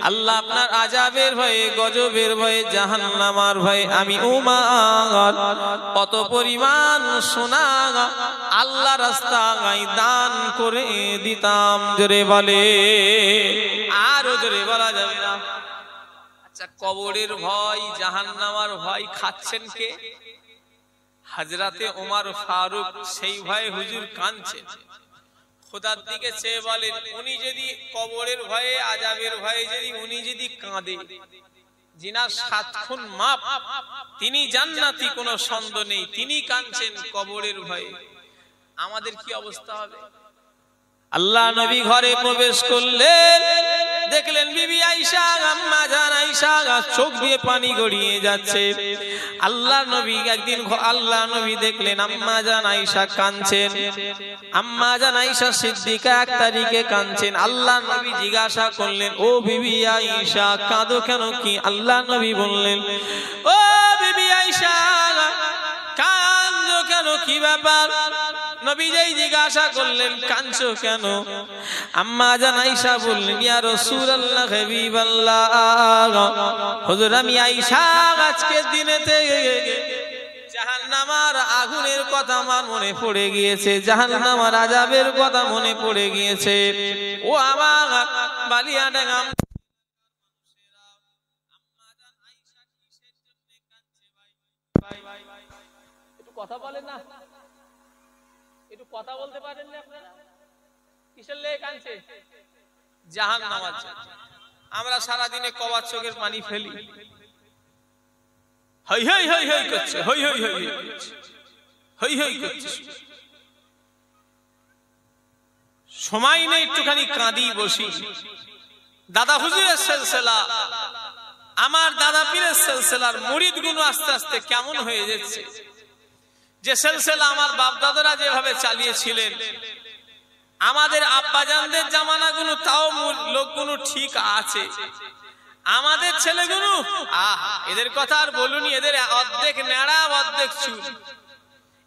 আল্লাহ আপনার আযাবের ভয়ে গজবের ভয়ে জাহান্নামের ভয়ে আমি ওমর কত পরিমাণ সোনা আল্লাহ রাস্তায় দান করে দিতাম। জোরে বলে, আরো জোরে বলা যাবে না। আচ্ছা, কবরের ভয় জাহান্নামের ভয় খাচ্ছেন কে? হযরতে ওমর ফারুক সেই ভয়ে হুজুর কাঁদছেন, খোদার দিকে চেয়ে বলেন, উনি যদি কবরের ভয়ে আযাবের ভয়ে যদি উনি যদি কাঁদে, জিনার 7 খুন মাপ, তিনি জান্নাতি, কোনো সন্দেহ নেই, তিনি কাঁদছেন কবরের ভয়ে, আমাদের কি অবস্থা হবে? আল্লাহ নবী ঘরে প্রবেশ করলেন, দেখলেন বিবি আয়েশা আম্মা জান আয়েশা চোখ দিয়ে পানি গড়িয়ে যাচ্ছে। আল্লাহ নবী একদিন আল্লাহ নবী দেখলেন আম্মা জান আয়েশা কাঁদছেন, আম্মা জান আয়েশা সিদ্দিকা 1 তারিখে কাঁদছেন। আল্লাহ নবী জিজ্ঞাসা করলেন, ও বিবি আয়েশা কাঁদো কেন? কি? আল্লাহ নবী বললেন, ও বিবি আয়েশা কাঁদো কেন, কি ব্যাপার? নবী যেই জিজ্ঞাসা করলেন কাঁদছো কেন, আম্মা জান আয়েশা বললেন, ইয়া রাসূলুল্লাহ হাবিবাল্লাহ, হুজুর আমি আয়েশা আজকের দিনেতে জাহান্নামের আগুনের কথা আমার মনে পড়ে গিয়েছে, জাহান্নামের আযাবের কথা মনে পড়ে গিয়েছে। ও আমার বালিয়াডাঙ্গা একটু কথা বলেন না, একটু কথা বলতে পারেন না আপনারা? কিসের লেগে কাঁদছে? জাহান্নামের জন্য। আমরা সারা দিনে কবার চোখের পানি ফেলি, হই হই হই হই করছে, হই হই হই হই হই করছে, সময় নেই একটুখানি কাঁদি বসি। দাদা হুজুরের সিলসিলা, আমার দাদা পীরের সিলসিলার মুরিদগুলো আস্তে আস্তে কেমন হয়ে যাচ্ছে। যে সিলসিলা আমার বাপ দাদারা যেভাবে চালিয়েছিলেন, আমাদের আব্বাজানদের জামানাগুলো তাও লোকগুলো ঠিক আছে, আমাদের ছেলেগুলো এদের কথা আর বলুনি, এদের অর্ধেক নেড়া অর্ধেক চুল,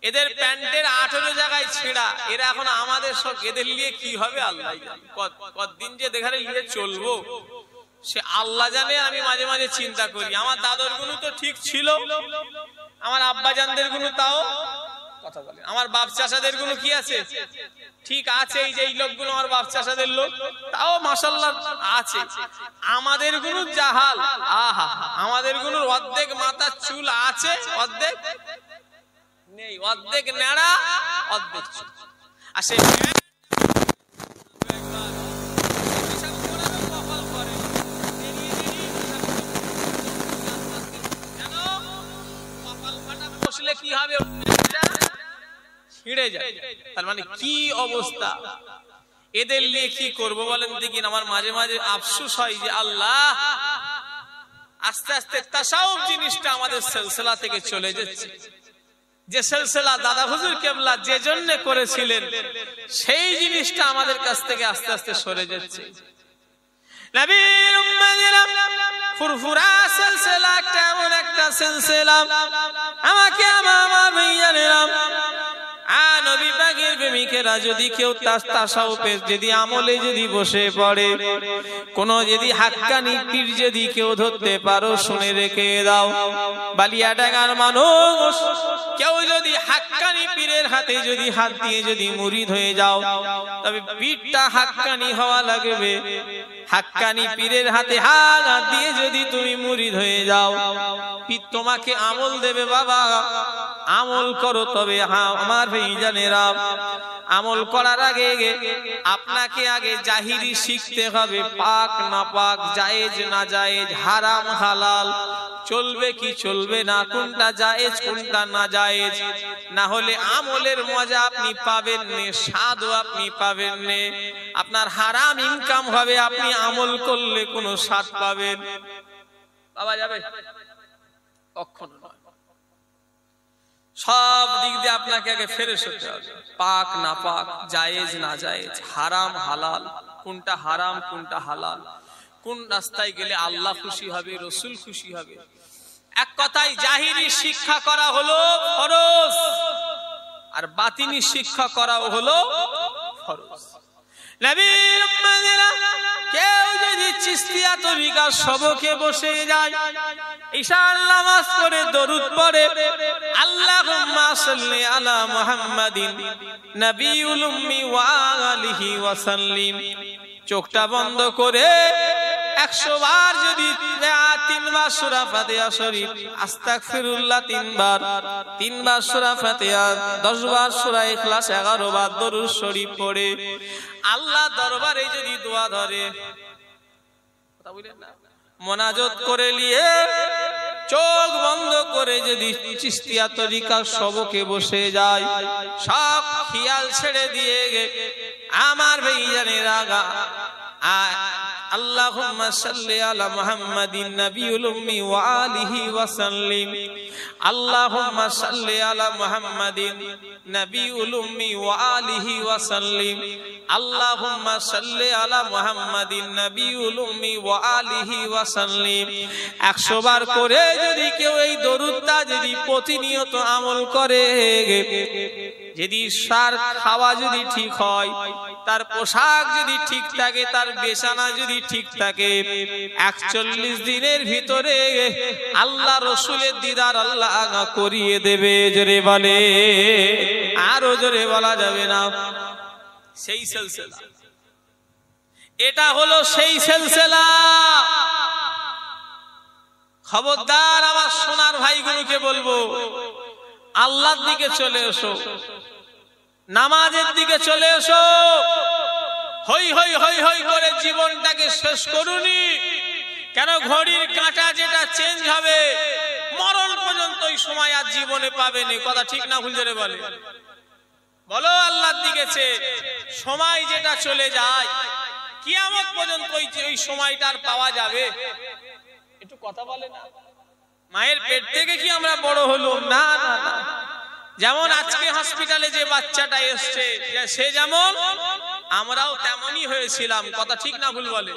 এদের প্যান্টের 18 জায়গায় ছেঁড়া, এরা এখন আমাদের সব, এদের নিয়ে কি হবে আল্লাহ জানে, কতদিন যে দেখারে নিয়ে চলবো সে আল্লাহ জানে। আমি মাঝে মাঝে চিন্তা করি, আমার দাদর গুলো তো ঠিক ছিল, আমার আব্বাজানদের গুলো তাও কথা বলে, আমার বাপ চাচাদের গুলো কি আছে ঠিক আছে, এই যে এই লোকগুলো আমার বাপ চাচাদের লোক তাও মাশাআল্লাহ আছে, আমাদের গুলো জাহাল, আহা আমাদের গুলোর অর্ধেক মাথার চুল আছে অর্ধেক নেই, অর্ধেক নেড়া অর্ধেক চুল। আর সেই কি হবে, ছিঁড়ে যায়। তার মানে কি অবস্থা, এদের নিয়ে কি করবো বলেন দেখি। আমার মাঝে মাঝে আফসোস হয় যে আল্লাহ আস্তে আস্তে তাসাউফ জিনিসটা আমাদের সিলসিলা থেকে চলে যাচ্ছে। যে সিলসিলা দাদা হুজুর কেবলা যে জন্য করেছিলেন সেই জিনিসটা আমাদের কাছ থেকে আস্তে আস্তে সরে যাচ্ছে। নবীর উম্মতিরা ফুরফুরা সিলসিলা কেমন একটা সিলসিলা, আমাকে আমার ভাইয়ারা নবী পাকের প্রেমিকেরা যদি কেউ তাসাউফে যদি আমলে যদি বসে পড়ে, কোন যদি হাক্কানি পীর যদি কেউ ধরতে পারো শুনে রেখে দাও, বালিয়াডাঙ্গার মানুষ কেউ যদি হাক্কানি পীরের হাতে যদি হাত দিয়ে যদি মুরিদ হয়ে যাও, তবে পীরটা হাক্কানি হওয়া লাগবে, হাক্কানি পীরের হাতে হাত দিয়ে যদি তুমি মুরিদ হয়ে যাও, পীর তোমাকে আমল দেবে বাবা, আমল করো। তবে হ্যাঁ আমার ভাইজানেরা, আমল করার আগে আপনাকে আগে জাহিরি শিখতে হবে, পাক না পাক, জায়েজ না জায়েজ, হারাম হালাল, চলবে কি চলবে না, কোনটা জায়েজ কোনটা না জায়েজ। না হলে আমলের মজা আপনি পাবেন না, স্বাদও আপনি পাবেন না। আপনার হারাম ইনকাম হবে, আপনি আমল করলে কোনো স্বাদ পাবেন পাওয়া যাবে কখনো নয়। সব দিক দিয়ে আপনাকে আগে ফ্রেশ হতে হবে, পাক না পাক, জায়েজ না জায়েজ, হারাম হালাল, কোনটা হারাম কোনটা হালাল, কোন রাস্তায় গেলে আল্লাহ খুশি হবে, রসুল খুশি হবে। এক কথায় জাহিরি শিক্ষা করা হলো ফরজ, আর বাতিনি শিক্ষা করা হলো ফরজ। নবীর উম্মতেরা কেউ যদি চিশতিয়া তরিকার সবকে বসে যায়, ঈশার নামাজ পড়ে দরুদ পড়ে, আল্লাহুম্মা সাল্লি আলা মুহাম্মাদিন নবিয়ুল উম্মি ওয়া আলিহি ওয়া সাল্লিম, চোখটা বন্ধ করে 100 বার যদি 3 বার সূরা ফাতিহা শরীফ, আস্তাগফিরুল্লাহ 3 বার, 3 বার সূরা ফাতিহা, 10 বার সূরা ইখলাস, 11 বার দরুদ শরীফ পড়ে আল্লাহ দরবারে যদি দোয়া ধরে, কথা বলেন না, মোনাজাত করে নিয়ে চোখ বন্ধ করে যদি চিশতিয়া তরিকার সবকে বসে যায়, সব খেয়াল ছেড়ে দিয়ে আমার ভাইজানেরা, আল্লাহুম্মা সাল্লি আলা মুহাম্মাদিন নবিয়ুল উম্মি ওয়া আলিহি ওয়া সাল্লিম, আল্লাহুম্মা সাল্লি আলা মুহাম্মাদিন নবিয়ুল উম্মি ওয়া আলিহি ওয়া সাল্লিম, আল্লাহুম্মা সাল্লি আলা মুহাম্মাদিন নবিয়ুল উম্মি ওয়া আলিহি ওয়া সাল্লিম। 100 বার করে যদি কেউ এই দরুদটা যদি প্রতিনিয়ত আমল করে, যদি সার খাওয়া যদি ঠিক হয়, তার পোশাক যদি ঠিক থাকে, তার বিছানা যদি ঠিক থাকে, 41 দিনের ভিতরে আল্লাহ রসুলের দিদার আল্লাহ করিয়ে দেবে। জোরে বলে, আরো জোরে বলা যাবে না। সেই সিলসিলা, এটা হলো সেই সিলসিলা। খবরদার আমার সোনার ভাইগুলোকে বলবো, আল্লাহর দিকে চলে এসো, নামাজের দিকে চলে এসো। হই হই হই হই করে জীবনটাকে শেষ করুনি কেন? ঘড়ির কাঁটা যেটা চেঞ্জ হবে, মরণ পর্যন্ত ওই সময় আর জীবনে পাবে না। কথা ঠিক না ভুল জোরে বলে বলো। আল্লাহর দিকে সময় যেটা চলে যায়, কিয়ামত পর্যন্ত ওই সময়টা আর পাওয়া যাবে? একটু কথা বলে না। মায়ের পেট থেকে কি আমরা বড় হলাম? না না না। যেমন আজকে হসপিটালে যে বাচ্চাটা এসছে, সে যেমন আমরাও তেমনই হয়েছিলাম। কথা ঠিক না ভুল বলে?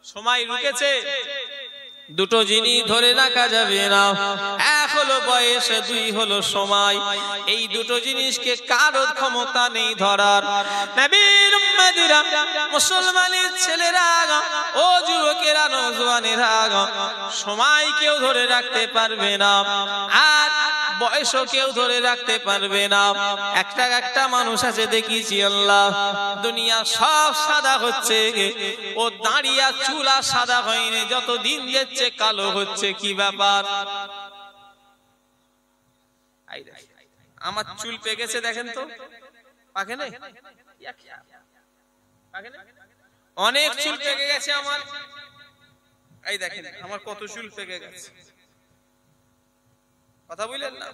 সময় রুকেছে। দুটো জিনিস ধরে রাখা যাবে না, এক হলো বয়স, দুই হলো সময়। এই দুটো জিনিসকে কারো ক্ষমতা নেই ধরার। নবীর উম্মতিরা, মুসলমানের ছেলেরা, ও যুবকেরা, নওজোয়ানেরা, সময় কেউ ধরে রাখতে পারবে না, আর বয়সও কেউ ধরে রাখতে পারবে না। একটা একটা মানুষ আছে দেখিছি আল্লাহ, দুনিয়া সব সাদা হচ্ছে, ও দাঁড়িয়ে চুলা সাদা হয়নি, যত দিন যাচ্ছে কালো হচ্ছে। কি ব্যাপার? আমার চুল পেকেছে দেখেন তো, পাকে নেই? অনেক চুল পেকে গেছে আমার। এই দেখেন আমার কত চুল পেকে গেছে। কথা বললেন না?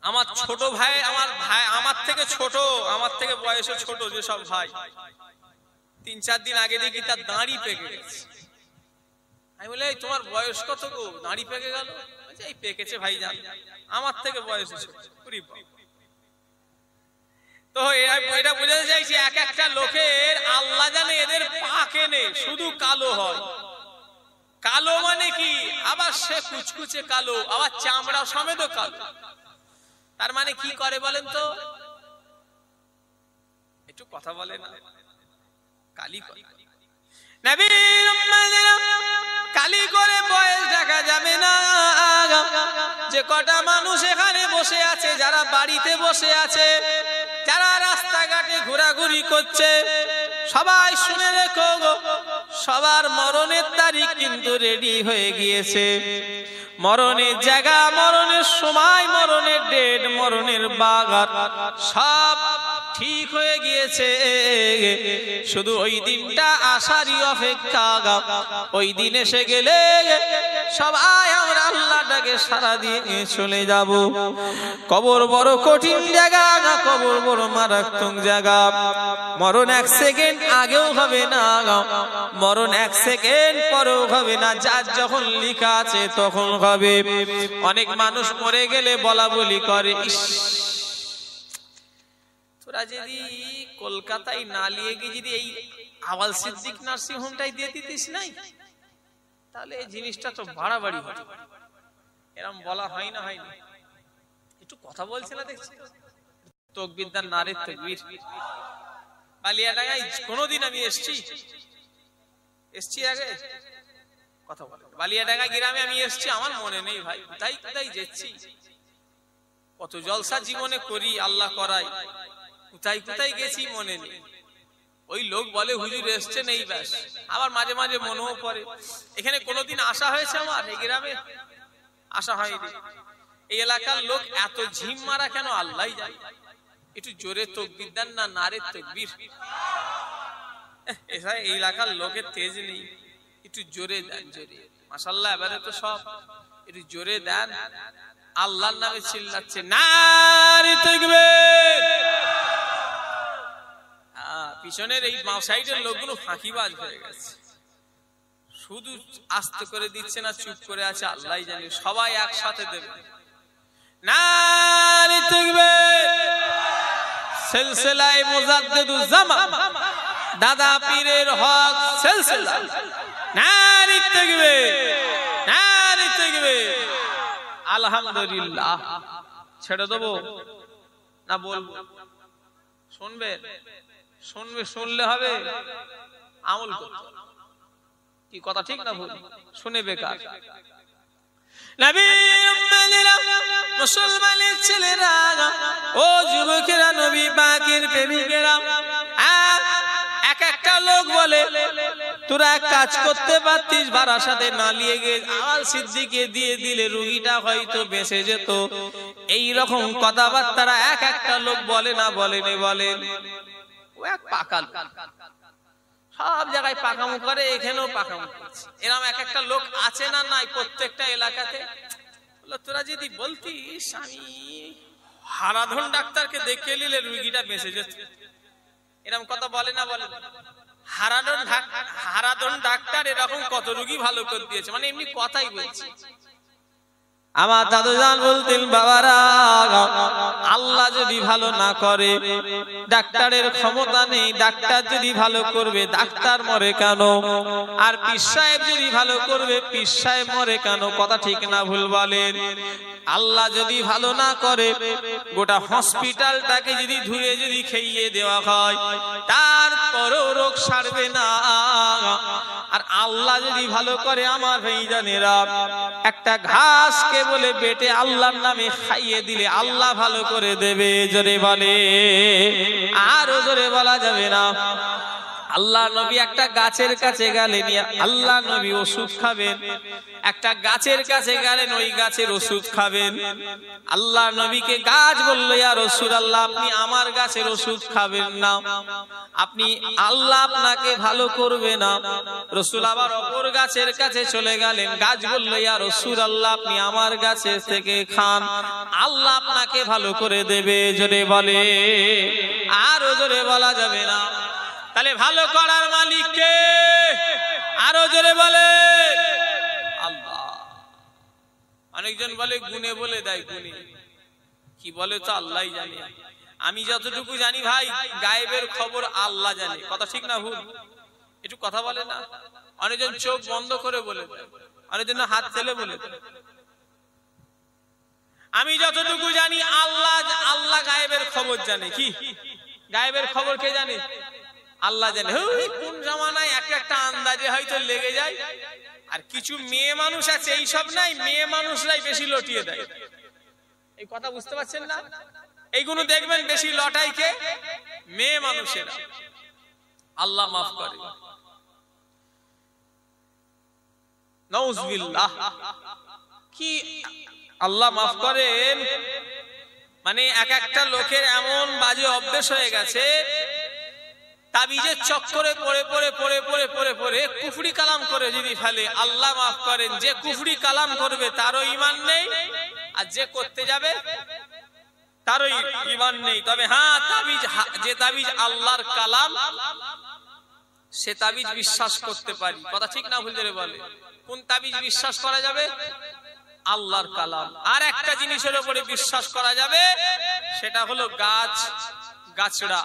আমার ছোট ভাই, আমার থেকে ছোট, আমার থেকে বয়সে ছোট যেসব ভাই, 3-4 দিন আগে দেখি তার দাড়ি পেকে গেছে। আমি বলি, তোমার বয়স কত গো, দাড়ি পেকে গেল? এই পেকেছে ভাই জান, আমার থেকে বয়সে ছোট। তো এটা বোঝাতে চাইছি, এক একটা লোকের আল্লাহ জানে এদের পাকে নেই, শুধু কালো হয়। কালো মানে কি? আবার সে কুচকুচে কালো, আবার চামড়া সমেত কালো। তার মানে কি করে বলেন তো? একটু কথা বলে না? কালি করে। নবীর উম্মতেরা, কালি করে বয়স দেখা যাবে না। যে কটা মানুষ এখানে বসে আছে, যারা বাড়িতে বসে আছে, যারা রাস্তাঘাটে ঘোরাঘুরি করছে, সবাই শুনে রেখো, সবার মরণের তারিখ কিন্তু রেডি হয়ে গিয়েছে। মরণের জায়গা, মরণের সময়, মরণের ডেট, মরণের বাগান সব ঠিক হয়ে গিয়েছে। শুধু ওই দিনটা আসারই অপেক্ষা। ওই দিন এসে গেলে সবাই আমরা আল্লাহটাকে সারা দিয়ে চলে যাব। কবর বড় কঠিন জায়গা, কবর বড় মারাত্মক জায়গা। মরণ এক সেকেন্ড আগেও হবে না, মরণ এক সেকেন্ড পরেও হবে না। যার যখন লেখা আছে তখন হবে। অনেক মানুষ মরে গেলে বলা বলি করে, ইস তোরা যদি কলকাতায় না নিয়ে গিয়ে যদি এই আওয়াল সিদ্দিক নার্সিং হোমটাই দিয়ে দিতিস নাই, তাহলে এই জিনিসটা তো বাড়াবাড়ি হতো। এরকম বলা হয় না, হয়নি? একটু কথা বলছে না দেখছি। তকবীরদার নারে তকবীর। বালিয়াডাঙ্গায় কোনোদিন আমি এসছি আগে কথা বলে। বালিয়াডাঙ্গা গ্রামে আমি এসছি, আমার মনে নেই ভাই। কোথায় কোথায় যাচ্ছি, কত জলসা জীবনে করি, আল্লাহ করাই, কোথায় কোথায় গেছি মনে নেই। ওই লোক বলে হুজুর এসছেন এই ব্যাস। আবার মাঝে মাঝে মনেও পড়ে এখানে কোনোদিন আসা হয়েছে আমার, এই গ্রামে আসা হয়নি। এই এলাকার লোক এত ঝিম মারা কেন আল্লাহ জানে। একটু জোরে তকবীর দেন না, নারে তকবীর। এই এলাকার লোকের তেজ নেই, একটু জোরে দেন, জোরে মাশাআল্লাহ। এবারে তো সব একটু জোরে দেন। আল্লাহর নামে চিল্লাচ্ছে, নারে তাকবীর। পিছনের এই বাঁ সাইডের লোকগুলো ফাঁকিবাজ হয়ে গেছে, শুধু আস্তে করে দিচ্ছে না, চুপ করে আছে, আল্লাহ জানে। সবাই একসাথে দেবে, নারে তাকবীর। সিলসিলায়ে মুজাদ্দিদুজ জামান দাদা পীরের হক সিলসিলা, নারে তাকবীর, নারে তাকবীর। আলহামদুলিল্লাহ। ছেড়ে দেবো না বলবো? শুনবে, শুনবে, শুনলে হবে, আমল করতে। কি কথা ঠিক না ভুল? শুনে বেকার। নবী উম্মতেরা, মুসলমানের ছেলেরা, ও যুবকেরা, নবী পাকের প্রেমিকেরা, এক একটা লোক বলে তোরা এক কাজ করতে পারতিস, বারাসাতে না নিয়ে গিয়ে আওয়াল সিদ্দিকে দিয়ে দিলে রোগীটা হয়তো বেঁচে যেত। এই রকম কথাবার্তা এক একটা লোক বলে না বলেনি? বলেন। ও এক পাকাল, সব জায়গায় পাকামো করে, এখানেও পাকামো করছে। এরকম এক একটা লোক আছে না নাই প্রত্যেকটা এলাকাতে? তোরা যদি বলতিস আমি হারাধন ডাক্তারকে দেখে নিলে রোগীটা বেঁচে যেত, এরকম কথা বলে না বলে? হারাধন ডাক্তার এরকম কত রোগী ভালো করে দিয়েছে, মানে এমনি কথাই বলছি। আমার দাদুজান বলতেন, বাবারা আল্লাহ যদি ভালো না করে, ডাক্তারের ক্ষমতা নেই, ডাক্তার যদি ভালো করবে ডাক্তার মরে কেন? আর পীর সাহেব যদি ভালো করবে পীর সাহেব মরে কেন? কথা ঠিক না ভুল বলেন? আল্লাহ যদি ভালো না করে, গোটা হসপিটালটাকে যদি ধুয়ে যদি খেয়ে দেওয়া হয়, তারপরও রোগ সারবে না। আর আল্লাহ যদি ভালো করে, আমার ভাইজানেরা, একটা ঘাসকে বলে বেটে আল্লাহর নামে খাইয়ে দিলে আল্লাহ ভালো করে দেবে। জোরে বলে, আরো জোরে বলা যাবে না? আল্লাহ নবী একটা গাছের কাছে গেলেন, আল্লাহ নবী ওষুধ খাবেন। একটা গাছের কাছে গেলেন, ওই গাছের ওষুধ খাবেন। আল্লাহ নবীকে গাছ বলল, ইয়া রাসূলুল্লাহ, আপনি আমার গাছের ওষুধ খাবেন না, আপনি আল্লাহ আপনাকে ভালো করবে না। রাসূল আবার অপর গাছের কাছে চলে গেলেন, গাছ বলল, ইয়া রাসূলুল্লাহ, আপনি আমার গাছের থেকে খান, আল্লাহ আপনাকে ভালো করে দেবে। জোরে বলে, আরো জোরে বলা যাবে না? তাহলে ভালো করার মালিক কে? আরো জোরে বলে, আল্লাহ। অনেকজন বলে গুনে বলে দেয়, গুনে কি বলে তো আল্লাহই জানে। আমি যতটুকু জানি ভাই, গায়েবের খবর আল্লাহ জানে। কথা ঠিক না ভুল? একটু কথা বলে না? অনেকজন চোখ বন্ধ করে বলে দেয়, অনেকজন হাত ফেলে বলে দেয়। আমি যতটুকু জানি আল্লাহ, আল্লাহ গায়েবের খবর জানে। কি গায়েবের খবর কে জানে? আল্লাহ জানে। কোন জামানায় একটা আন্দাজে হয়তো লেগে যায়। আর কিছু মেয়ে মানুষ আছে এইসব নাই, মেয়ে মানুষরাই বেশি লটিয়ে দেয়। এই কথা বুঝতে পারছেন না? এইগুলো দেখবেন বেশি লটাই কে? মেয়ে মানুষেরা। আল্লাহ মাফ করে। নাউজুবিল্লাহ। কি আল্লাহ মাফ করেন, মানে এক একটা লোকের এমন বাজে অভ্যেস হয়ে গেছে, তাবিজের চক্করে পড়ে পড়ে পড়ে পড়ে পড়ে পড়ে কুফরি কালাম করে যদি ফেলে, আল্লাহ মাফ করেন, যে কুফরি কালাম করবে তারও ঈমান নেই, আর যে করতে যাবে তারও ঈমান নেই। তবে হ্যাঁ, তাবিজ, যে তাবিজ আল্লাহর কালাম, সে তাবিজ বিশ্বাস করতে পারি। কথা ঠিক না ভুল করে বলে? কোন তাবিজ বিশ্বাস করা যাবে? আল্লাহর কালাম। আর একটা জিনিসের উপরে বিশ্বাস করা যাবে, সেটা হলো গাছ গাছড়া।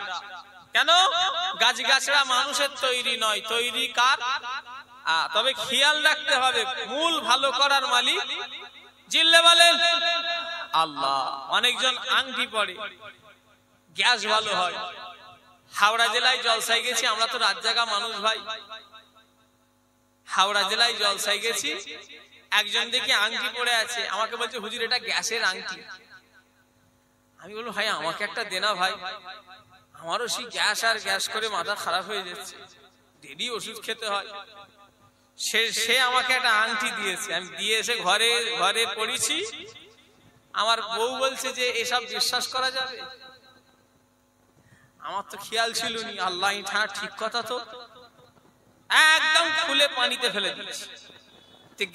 কেন? গাছ গাছড়া মানুষের তৈরি নয়, তৈরি কার? তবে খেয়াল রাখতে হবে, মূল ভালো করার মালিক জিল্লে বলেন আল্লাহ। অনেকজন আংটি পড়ে, গ্যাস ভালো হয়। হাওড়া জেলায় জলসায় গেছি, আমরা তো রাত জাগা মানুষ ভাই। হাওড়া জেলায় জলসায় গেছি, একজন দেখি আংটি পড়ে আছে, আমাকে বলছে হুজুর এটা গ্যাসের আংটি। আমি বললাম ভাই আমাকে একটা দেনা ভাই, আমারও সেই গ্যাস আর গ্যাস করে মাথা খারাপ হয়ে যাচ্ছে, ডেলি ওষুধ খেতে হয়। সে আমাকে একটা আংটি দিয়েছে, আমি দিয়ে এসে ঘরে ঘরে পড়েছি। আমার বউ বলছে যে এসব বিশ্বাস করা যাবে? আমার তো খেয়াল ছিল নি। আল্লাহ ঠিক কথা তো, একদম খুলে পানিতে ফেলে দিয়েছে।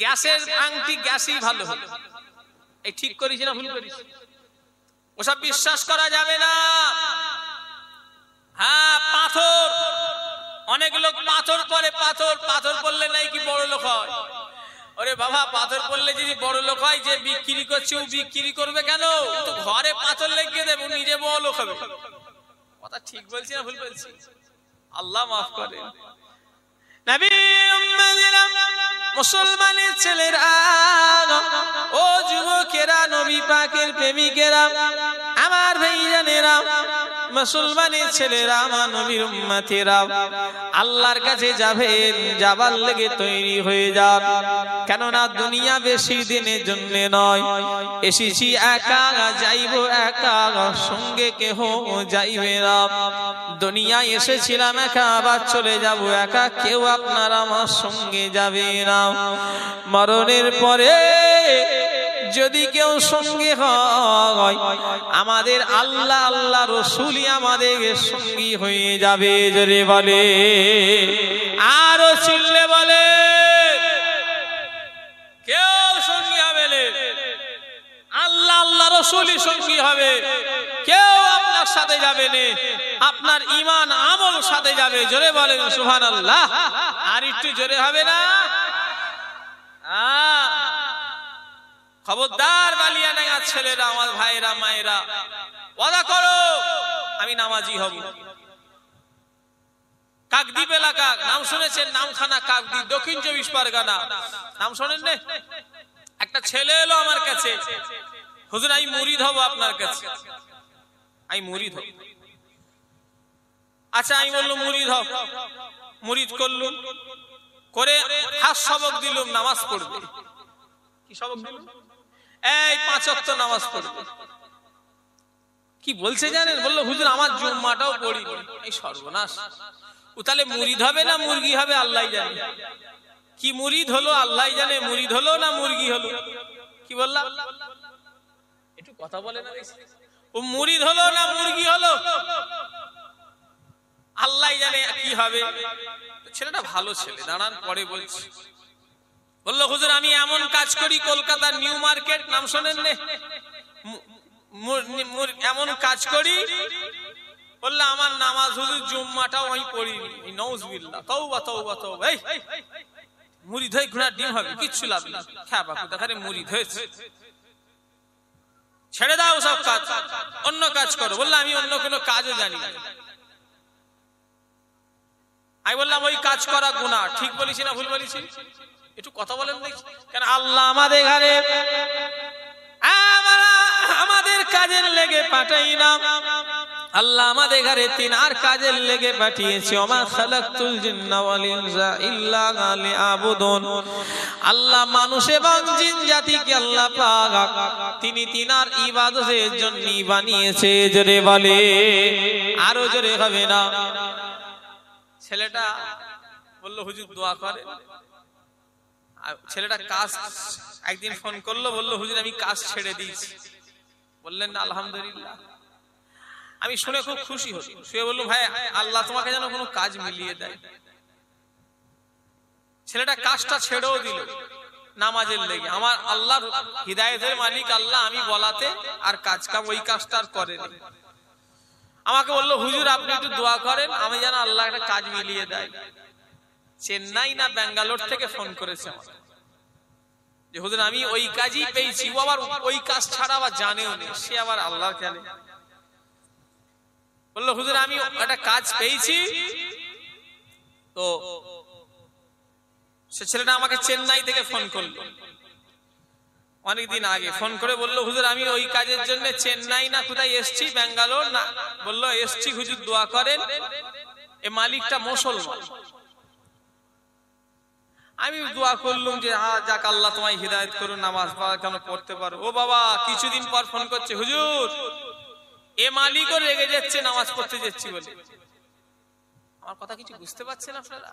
গ্যাসের আংটি গ্যাসই ভালো হলো। এই ঠিক করিস না ভুল করিস? ওসব বিশ্বাস করা যাবে না। হ্যাঁ, পাথর, অনেক লোক পাথর পরে, পাথর পাথর পড়লে নাই কি বড় লোক হয়? ওরে বাবা, পাথর পড়লে যদি বড় লোক হয়, যে বিক্রি করছে ও বিক্রি করবে কেন? তো ঘরে পাথর লেগে দেবে, নিজে বড় লোক হবে। কথা ঠিক বলছি না ভুল বলছি? আল্লাহ মাফ করে। নবী উম্মতিরা, মুসলমানের ছেলেরা, ও যুবকেরা, নবী পাকের প্রেমিকেরা, আমার ভাইজানেরা, মুসলমানের ছেলেরা, আমার নবীর উম্মতিরা, আল্লাহর কাছে যাবেন, যাবার লেগে তৈরি হয়ে যান। কেননা দুনিয়া বেশি দিনের জন্য নয়, এসেছি একা, যাইব একা, সঙ্গে কেহ যাইবে না। দুনিয়ায় এসেছিলাম একা, আবার চলে যাব একা, কেউ আপনার আমার সঙ্গে যাবে না। মরণের পরে যদি কেউ সঙ্গে হয়, আমাদের আল্লাহ আল্লাহ রসুলই আমাদের সঙ্গী হয়ে যাবে। জোরে বলে, আরো চিল্লে বলে, কেউ সঙ্গী হবে না, আল্লাহ আল্লাহ রসুলই সঙ্গী হবে। কেউ আপনার সাথে যাবে না, আপনার ঈমান আমল সাথে যাবে। জোরে বলেন সুবহানাল্লাহ। আর একটু জোরে হবে না? খবরদার বালিয়াডাঙ্গা ছেলেরা, আমার ভাইরা মায়েরা, ওয়াদা করো আমি নামাজি হব। কাকদ্বীপ এলাকা নাম শুনেছেন? নামখানা কাকদ্বীপ, দক্ষিণ 24 পরগনা। নাম শোনেন না? একটা ছেলে এলো আমার কাছে, হুজুর আমি মুরিদ হব আপনার কাছে, আমি মুরিদ হব। আচ্ছা, আমি বললাম মুরিদ হব। মুরিদ করলুম, করে হাস সবক দিলুম, নামাজ পড়বে। কি সবক দিলুম? এই 5 ওয়াক্ত নামাজ পড়বে। কি বলছে জানেন? বললো হুজুর আমার জুম্মাটাও পড়িনি। এই সর্বনাশ! ও তাহলে মুরিদ হবে না মুরগি হবে আল্লাহ জানে। কি মুরিদ হলো আল্লাহ জানে, মুরিদ হলো না মুরগি হলো? কি বললাম? একটু কথা বলে না। ও মুরিদ হলো না মুরগি হলো আল্লাহ জানে কি হবে। ছেলেটা ভালো ছেলে, দাঁড়ান পরে বলছি। বললো হুজুর আমি এমন কাজ করি, কলকাতার নিউ মার্কেট, নাম শোনেন না? এমন কাজ করি। বললো আমার নামাজ হুজুর জুম্মাটাও আমি পড়িনি। নাউজুবিল্লাহ, তওবা তওবা তওবা। এই মুরিদ হয়ে ঘোড়ার ডিম হবে, কিচ্ছু লাভ নেই। খ্যাপা কোথাকারে মুরিদ হয়েছে। ছেড়ে দাও সব কাজ, অন্য কাজ করো। বললো আমি অন্য কোনো কাজও জানি না। আমি বললাম ওই কাজ করা গুনাহ। ঠিক বলেছি না ভুল বলেছি? একটু কথা বলেন দেখি। কেন আল্লাহ আমাদের ঘরে আমাদের কাজের লেগে পাঠাই না, আল্লাহ আমাদের ঘরে তিনার কাজের লেগে পাঠিয়েছে। ওমা খালাকতুল জিন্না ওয়াল ইনসা ইল্লা লিয়াবুদুন। আল্লাহ মানুষ এবং জিন জাতিকে আল্লাহ পাক তিনি তিনার ইবাদতের জন্য বানিয়েছে। জোরে বলে, আরো জোরে হবে না? ছেলেটা বলল হুজুর দোয়া করে। ছেলেটা কাজ একদিন ফোন করলো, বললো হুজুর আমি কাজ ছেড়ে দিয়েছি। বললেন না আলহামদুলিল্লাহ। আমি শুনে খুব খুশি হই। শুয়ে বললো ভাই আল্লাহ তোমাকে যেন কোনো কাজ মিলিয়ে দেয়। ছেলেটা কাজটা ছেড়েও দিল নামাজের লেগে। আমার আল্লাহর হিদায়াতের মালিক আল্লাহ, আমি বলাতে আর কাজ কাম ওই কাজটা আর করেনি। আমাকে বললো হুজুর আপনি একটু দোয়া করেন আমি যেন আল্লাহ একটা কাজ মিলিয়ে দেয়। চেন্নাই না ব্যাঙ্গালোর থেকে ফোন করেছে আমাকে যে হুজুর আমি ওই কাজই পেয়েছি। ও আবার ওই কাজ ছাড়া আবার জানেও না, সে আবার আল্লাহর জানে। বললো হুজুর আমি একটা কাজ পেয়েছি। তো সে ছেলেটা আমাকে চেন্নাই থেকে ফোন করলো অনেকদিন আগে। ফোন করে বললো হুজুর আমি ওই কাজের জন্য চেন্নাই না কোথায় এসছি, ব্যাঙ্গালোর না, বললো এসছি হুজুর দোয়া করেন। এ মালিকটা মুসলমান। আমি দোয়া করলাম যে যাক আল্লাহ তোমায় হিদায়াত করুন, নামাজ কেন পড়তে পারো। ও বাবা কিছুদিন পর ফোন করছে হুজুর এ মালিকও রেগে যাচ্ছে নামাজ পড়তে যাচ্ছি বলে। আমার কথা কিছু বুঝতে পারছেন আপনারা?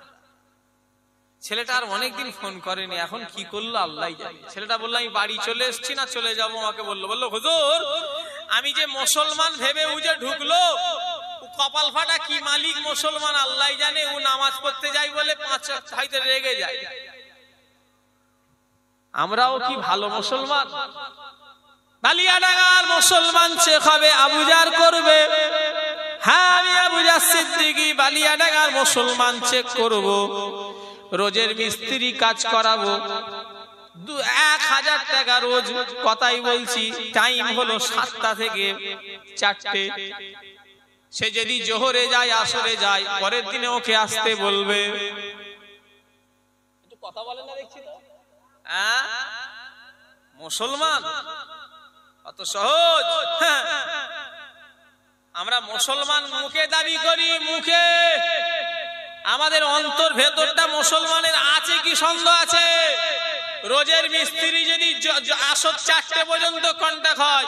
ছেলেটা আর অনেকদিন ফোন করেনি, এখন কি করলো আল্লাহ জানে। ছেলেটা বললো আমি বাড়ি চলে এসছি না চলে যাবো। আমাকে বললো হুজুর আমি যে মুসলমান ভেবে ও যে ঢুকলো, কপাল ফাটা কি মালিক মুসলমান আল্লাহ জানে। ও নামাজ পড়তে যায় বলে 5 ওয়াক্ত হয়তো রেগে যায়। আমরাও কি ভালো মুসলমান? বালিয়াডাঙ্গার মুসলমান শেখ হবে, আবুজার করবে। হ্যাঁ আমি আবুজার সিদ্দিকী বালিয়াডাঙ্গার মুসলমান চেক করব, রোজের মিস্ত্রি কাজ করাবো, 1000 টাকা রোজ। কথাই বলছি টাইম হলো 7টা থেকে 4টে। সে যদি জোহরে যায় আসরে যায় পরের দিনে ওকে আসতে বলবে। একটু কথা বলেন না দেখছি তো। হ্যাঁ মুসলমান অত সহজ? আমরা মুসলমান মুখে দাবি করি, মুখে আমাদের অন্তর ভেতরটা মুসলমানের আছে কি সন্দেহ আছে? রোজের মিস্ত্রি যদি আসর 4টে পর্যন্ত কন্টাক্ট হয়,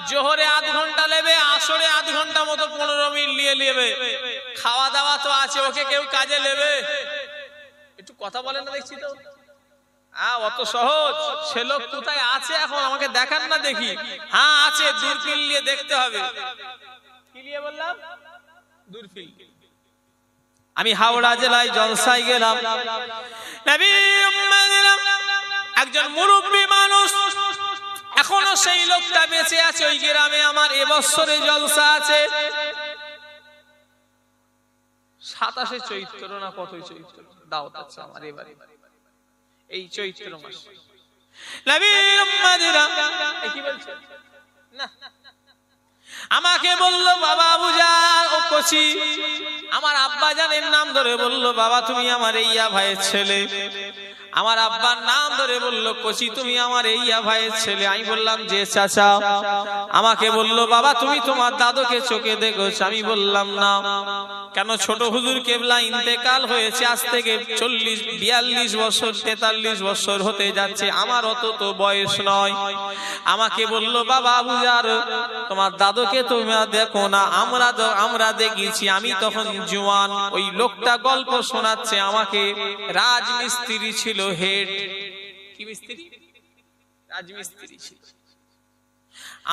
জোহরে আধ ঘন্টা নেবে, আসরে আধ ঘন্টা মতো 15 মিনিট নিয়ে নেবে। খাওয়া দাওয়া তো আছে, ওকে কেউ কাজে নেবে? একটু কথা বলেন না দেখছি তো। অত সহজ? সে লোক কোথায় আছে এখন আমাকে দেখান না দেখি। হ্যাঁ আছে, দূরফিল নিয়ে দেখতে হবে। কি নিয়ে বললাম? দূরফিল। আমি হাওড়া জেলায় জলসায় গেলাম, একজন মুরব্বী মানুষ, এখনো সেই লোকটা বেঁচে আছে ওই গ্রামে। আমার এবছরে জলসা আছে 27শে চৈত্র না কতই চৈত্র, দাওয়াত আছে আমার এবারে এই চৈত্র মাস। কি বলছে না, আমাকে বললো বাবা আবুজার ও কচি, আমার আব্বা জানের নাম ধরে বললো বাবা তুমি আমার এইয়া ভাইয়ের ছেলে। আমার আব্বার নাম ধরে বললো কচি তুমি আমার এইয়া ভাইয়ের ছেলে। আমি বললাম যে চাচা। আমাকে বললো বাবা তুমি তোমার দাদুকে চোখে দেখেছো? আমি বললাম না। কেন? ছোট হুজুর কেবলা ইন্তেকাল হয়েছে আজ থেকে 40, 42 বছর, 43 বছর হতে যাচ্ছে, আমার অত তো বয়স নয়। আমাকে বললো বাবা আবুজার তোমার দাদুকে তুমি দেখো না, আমরা দেখেছি, আমি তখন জওয়ান। ওই লোকটা গল্প শোনাচ্ছে আমাকে, রাজমিস্ত্রি ছিল, হেড। কি মিস্ত্রি? রাজমিস্ত্রি ছিল।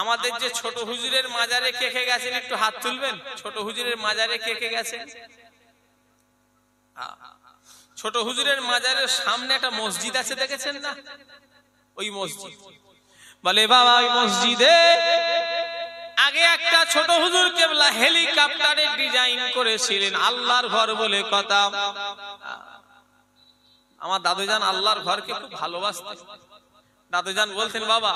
আমাদের যে ছোট হুজুরের মাজারে কে কে গেছেন একটু হাত তুলবেন? ছোট হুজুরের মাজারে কে কে গেছেন? ছোট হুজুরের মাজারের সামনে একটা মসজিদ আছে, দেখেছেন না? ওই মসজিদ বলে বাবা ওই মসজিদে আগে একটা ছোট হুজুর কেবলা হেলিকপ্টারের ডিজাইন করেছিলেন, আল্লাহর ঘর বলে কথা। আমার দাদুজান আল্লাহর ঘরকে খুব ভালোবাসতেন। দাদুজান বলতেন বাবা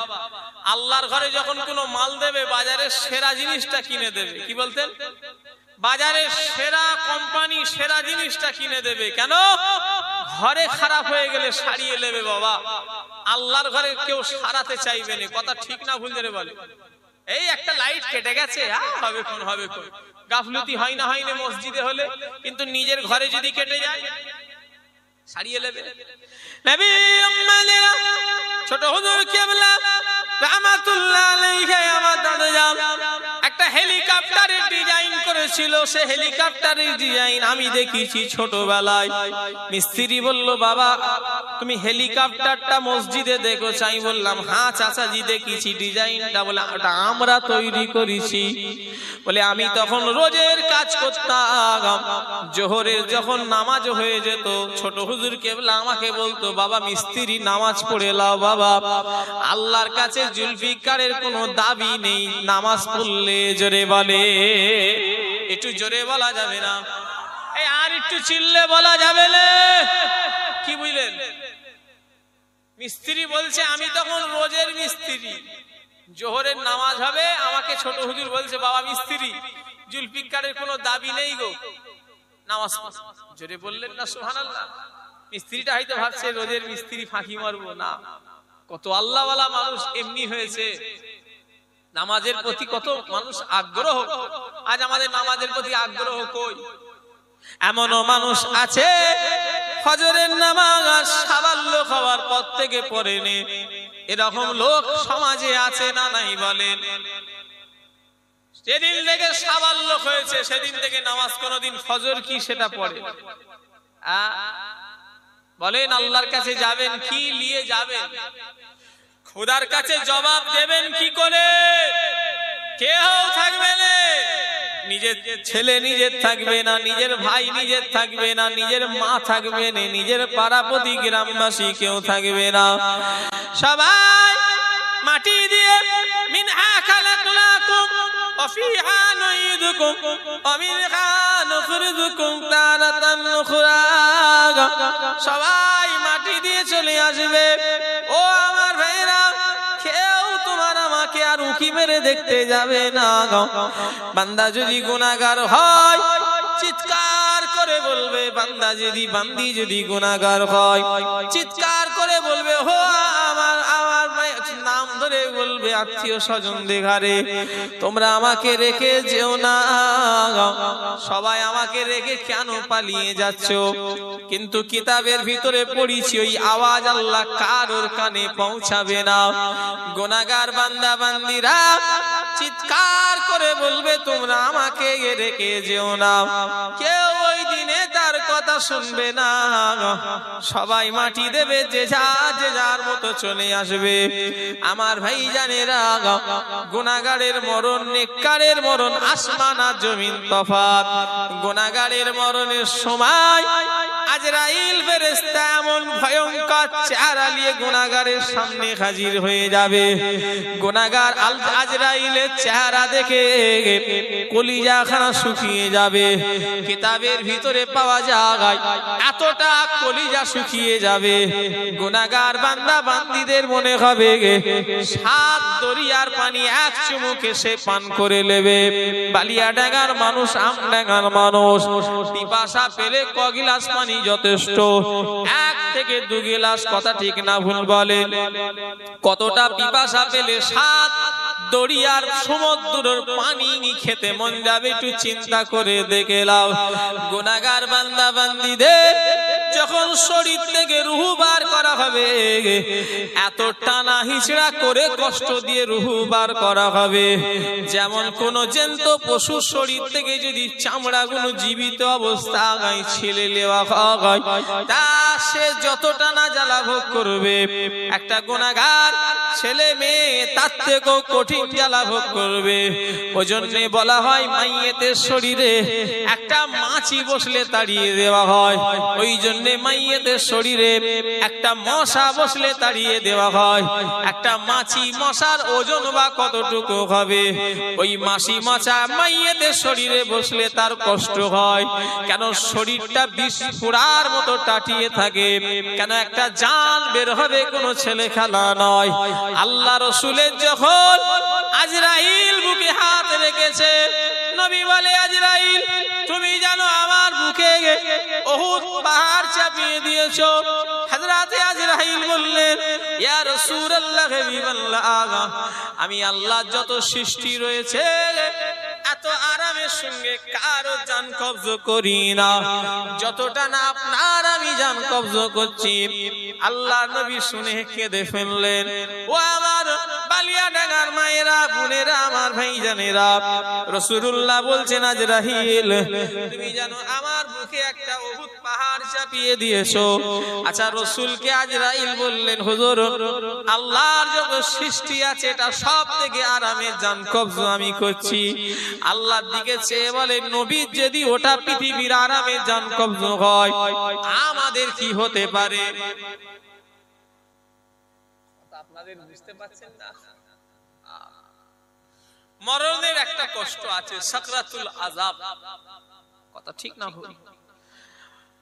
আল্লাহর ঘরে যখন কোনো মাল দেবে বাজারের সেরা জিনিসটা কিনে দেবে। কি বলতেন? বাজারের সেরা কোম্পানি সেরা জিনিসটা কিনে দেবে। কেন? ঘরে খারাপ হয়ে গেলে সারিয়ে নেবে বাবা, আল্লাহর ঘরে কেউ সারাতে চাইবে না। কথা ঠিক না ভুল ধরে বলে? এই একটা লাইট কেটে গেছে, হবে কোন হবে কোন, গাফলতি হয় না হয় না মসজিদে হলে, কিন্তু নিজের ঘরে যদি কেটে যায় সারিয়ে নেবে। নবী উম্মাদিরা ছোট হুজুর কেবলা রাহমাতুল্লাহ আলাইহি আমার দাদুজান একটা হেলিকপ্টারের ডিজাইন করেছিল। সে হেলিকপ্টারের ডিজাইন আমি দেখেছি ছোটবেলায়। মিস্ত্রি বলল বাবা তুমি হেলিকপ্টারটা মসজিদে দেখো? চাই বললাম হ্যাঁ চাচাজি দেখেছি, ডিজাইনটা। বলে ওটা আমরা তৈরি করেছি। বলে আমি তখন রোজের কাজ করতাম, জোহরের যখন নামাজ হয়ে যেত ছোট হুজুর কেবলা আমাকে বলতো, বাবা মিস্ত্রি নামাজ পড়ে লাও বাবা, আল্লাহর কাছে জুলফিকারের কোনো দাবি নেই নামাজ পড়লে। জোরে বলে, একটু জোরে বলা যাবে না? এই আর একটু চিল্লে বলা যাবে না? কি বুঝলেন? মিস্ত্রি বলছে, আমি তখন রোজের মিস্ত্রি, জোহরের নামাজ হবে, আমাকে ছোট হুজুর বলছে, বাবা মিস্ত্রি জুলফিকারের কোনো দাবি নেই গো, নামাজ। জোরে বললেন না সুবহানাল্লাহ? মিস্ত্রিটা হয়তো ভাবছে রোজের মিস্ত্রি, ফাঁকি মারবো না। কত আল্লাহওয়ালা মানুষ এমনি হয়েছে, নামাজের প্রতি কত মানুষ আগ্রহ। আজ আমাদের নামাজের প্রতি আগ্রহ কই? এমনও মানুষ আছে ফজরের নামাজ সাবাল্য খাওয়ার পর থেকে পড়েনি, এরকম লোক সমাজে আছে না নাই বলেন? যেদিন থেকে সাবাল্য হয়েছে সেদিন থেকে নামাজ কোনদিন ফজর কি সেটা পড়ে? বলেন আল্লাহর কাছে যাবেন কি নিয়ে যাবেন? খোদার কাছে জবাব দেবেন কি করে? কেউ থাকবে না, নিজের ছেলে নিজের থাকবে না, নিজের ভাই নিজের থাকবে না, নিজের মা থাকবে না, নিজের পাড়াপতি গ্রামবাসী কেউ থাকবে না। সবাই মাটি দিয়ে মিনহা খালাকনাকুম ওয়া ফিহা নুঈদুকুম ওয়া মিনহা নুখরিজুকুম তারাতান উখরা। সবাই মাটি দিয়ে চলে আসবে। ও আমার ভাইরা, কেউ তোমার আমাকে আর উকি মেরে দেখতে যাবে না। বান্দা যদি গুনাহগার হয় চিৎকার করে বলবে, বান্দা যদি বান্দি যদি গুনাহগার হয় চিৎকার করে বলবে, হো আমার আমার নাম ধরে বলবে, আত্মীয় স্বজন দেখারে তোমরা আমাকে রেখে যেও না, সবাই আমাকে রেখে কেন পালিয়ে যাচ্ছ? কিন্তু কিতাবের ভিতরে পড়িছি ওই আওয়াজ আল্লাহ কারোর কানে পৌঁছাবে না। গুনাহগার বান্দা বান্দিরা চিৎকার করে বলবে, তোমরা আমাকে রেখে যেও না। কেউ ওই দিনে তার কথা শুনবে না, সবাই মাটি দেবে, যে যার মতো চলে আসবে। আমার ভাই জানেরা, গুনাহগারের মরণ নেককারের মরণ আসমান আর জমিন তফাৎ। গুনাহগারের মরণের সময় আজরাইল ফেরেশতা এমন ভয়ঙ্কর চেহারা নিয়ে গুনাহগারের সামনে হাজির হয়ে যাবে। গুনাহগার আজরাইলের চেহারা দেখে কলিজাখানা শুকিয়ে যাবে। কিতাবের ভিতরে পাওয়া যায় এতটা কলিজা শুকিয়ে যাবে। গুনাহগার বান্দা বান্দীদের মনে হবে 7 দরিয়ার পানি এক চুমুকে সে পান করে নেবে। বালিয়াডাঙ্গার মানুষ, আমডাঙ্গার মানুষ পিপাসা পেলে ক গিলাস পানি যথেষ্ট? 1 থেকে 2 গিলাস, কথা ঠিক না ভুল বলেন? কতটা পিপাসা পেলে 7 দরিয়ার সমুদ্রের পানি খেতে মন যাবে? একটু চিন্তা করে দেখে নাও। গুনাহগার বান্দা বান্দীদের যখন শরীর থেকে রূহ বার করা হবে, এত টানা হিচড়া করে কষ্ট দিয়ে রূহ বার করা হবে, যেমন কোন জ্যান্ত পশুর শরীর থেকে যদি চামড়াগুলো জীবিত অবস্থায় ছিলে নেওয়া হয়, তা সে যত টানা জ্বালা ভোগ করবে, একটা গুনাহগার ছেলে মেয়ে তার থেকেও কঠিন জ্বালা ভোগ করবে। ওই জন্য বলা হয় মাইয়েতের শরীরে একটা মাছি বসলে তাড়িয়ে দেওয়া হয়। ওই জন্য মাইয়েতের শরীরে একটা মশা বসলে তাড়িয়ে দেওয়া হয়। একটা মাছি মশার ওজন বা কতটুকু হবে? ওই মাছি মশা মাইয়েতের শরীরে বসলে তার কষ্ট হয়। কেন? শরীরটা বিষ ফোড়ার মতো টাটিয়ে থাকে। কেন? একটা জান বের হবে, কোনো ছেলে খেলা নয়। আল্লাহ রাসূলের যখন আজরাইল বুকে হাত রেখেছে, নবী বলে, আজরাইল তুমি জানো আমার বুকে উহুদ পাহাড় চাপিয়ে দিয়েছো। হযরতে আজরাইল বললেন, ইয়া রাসূলুল্লাহ, আমি আল্লাহ যত সৃষ্টি রয়েছে এত আরামের সঙ্গে কারো জান কবজ করি না, যতটা না আপনার আমি জান কবজ করছি। আল্লাহ নবী শুনে কেঁদে ফেললেন। ও আমার বালিয়াডাঙ্গার মায়েরা, বোনেরা, আমার ভাইজানেরা, রাসূলুল্লাহ বলছেন, আজরাইল তুমি জানো আমার বুকে একটা উহুদ পাহাড় চাপিয়ে দিয়েছো। আচ্ছা রসুলকে আজরাইল বললেন, হুজুর আল্লাহর যত সৃষ্টি আছে এটা সব থেকে আরামের জান কবজ আমি করছি। আল্লাহর দিকে চেয়ে বলে, নবীর যদি ওটা পৃথিবীর আরামের জান কবজ হয়, আমাদের কি হতে পারে? আপনাদের বুঝতে পারছেন না? মরণের একটা কষ্ট আছে, সাকরাতুল আযাব। কথা ঠিক না ভুল?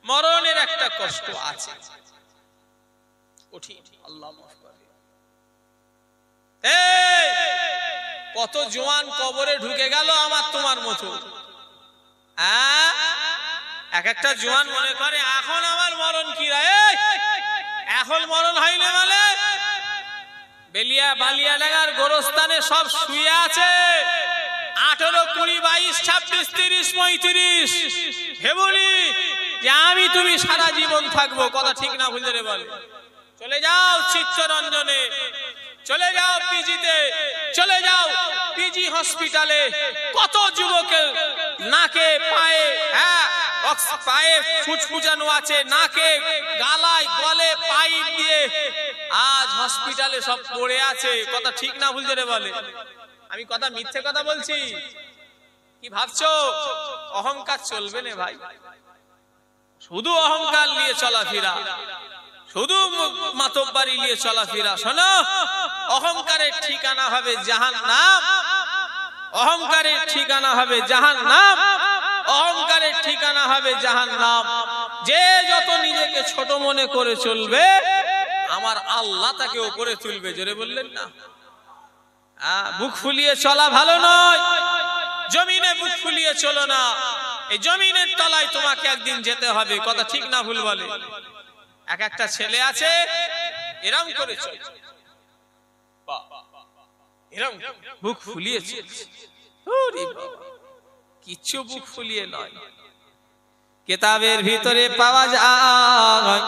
মরণের একটা কষ্ট আছে, কঠিন। আল্লাহ মাফ করে। এই কত জওয়ান কবরে ঢুকে গেল আমার তোমার মতো। এক একটা জওয়ান মনে করে এখন আমার মরণ কি রে, এখন মরণ হয়নি বলে বেলিয়া বালিয়া ডাঙ্গার গোরস্থানে সব শুয়ে আছে। 18, 20, 22, 26, 30, 35 হেবুলি যে আমি তুমি সারা জীবন থাকবো। কথা ঠিক না ভুল রে বলে? চলে যাও চিত্তরঞ্জনে, চলে যাও পিজিতে, চলে যাও পিজি হসপিটালে। কত যুবকের নাকে পায়ে পায়ে ফুচফুচানো আছে, নাকে গালায় গলে পাইপ দিয়ে আজ হসপিটালে সব পড়ে আছে। কথা ঠিক না ভুল রে বলে? আমি কথা মিথ্যে কথা বলছি? কি ভাবছো? অহংকার চলবে না ভাই, শুধু অহংকার নিয়ে চলাফেরা, শুধু মাতব্বারি নিয়ে চলাফেরা। শোনো, অহংকারের ঠিকানা হবে জাহান্নাম, অহংকারের ঠিকানা হবে জাহান্নাম, অহংকারের ঠিকানা হবে জাহান্নাম। যে যত নিজেকে ছোট মনে করে চলবে, আমার আল্লাহ তাকে উপরে তুলবে। জোরে বললেন না? বুক ফুলিয়ে চলা ভালো নয়, জমিনে বুক ফুলিয়ে চলো না। এই জমিনের তলায় তোমাকে একদিন যেতে হবে। কথা ঠিক না ভুল বলে? এক একটা ছেলে আছে এরম করে চলে, এরম বুক ফুলিয়ে কিচ্ছু বুক ফুলিয়ে নয়। কিতাবের ভিতরে পাওয়া যায়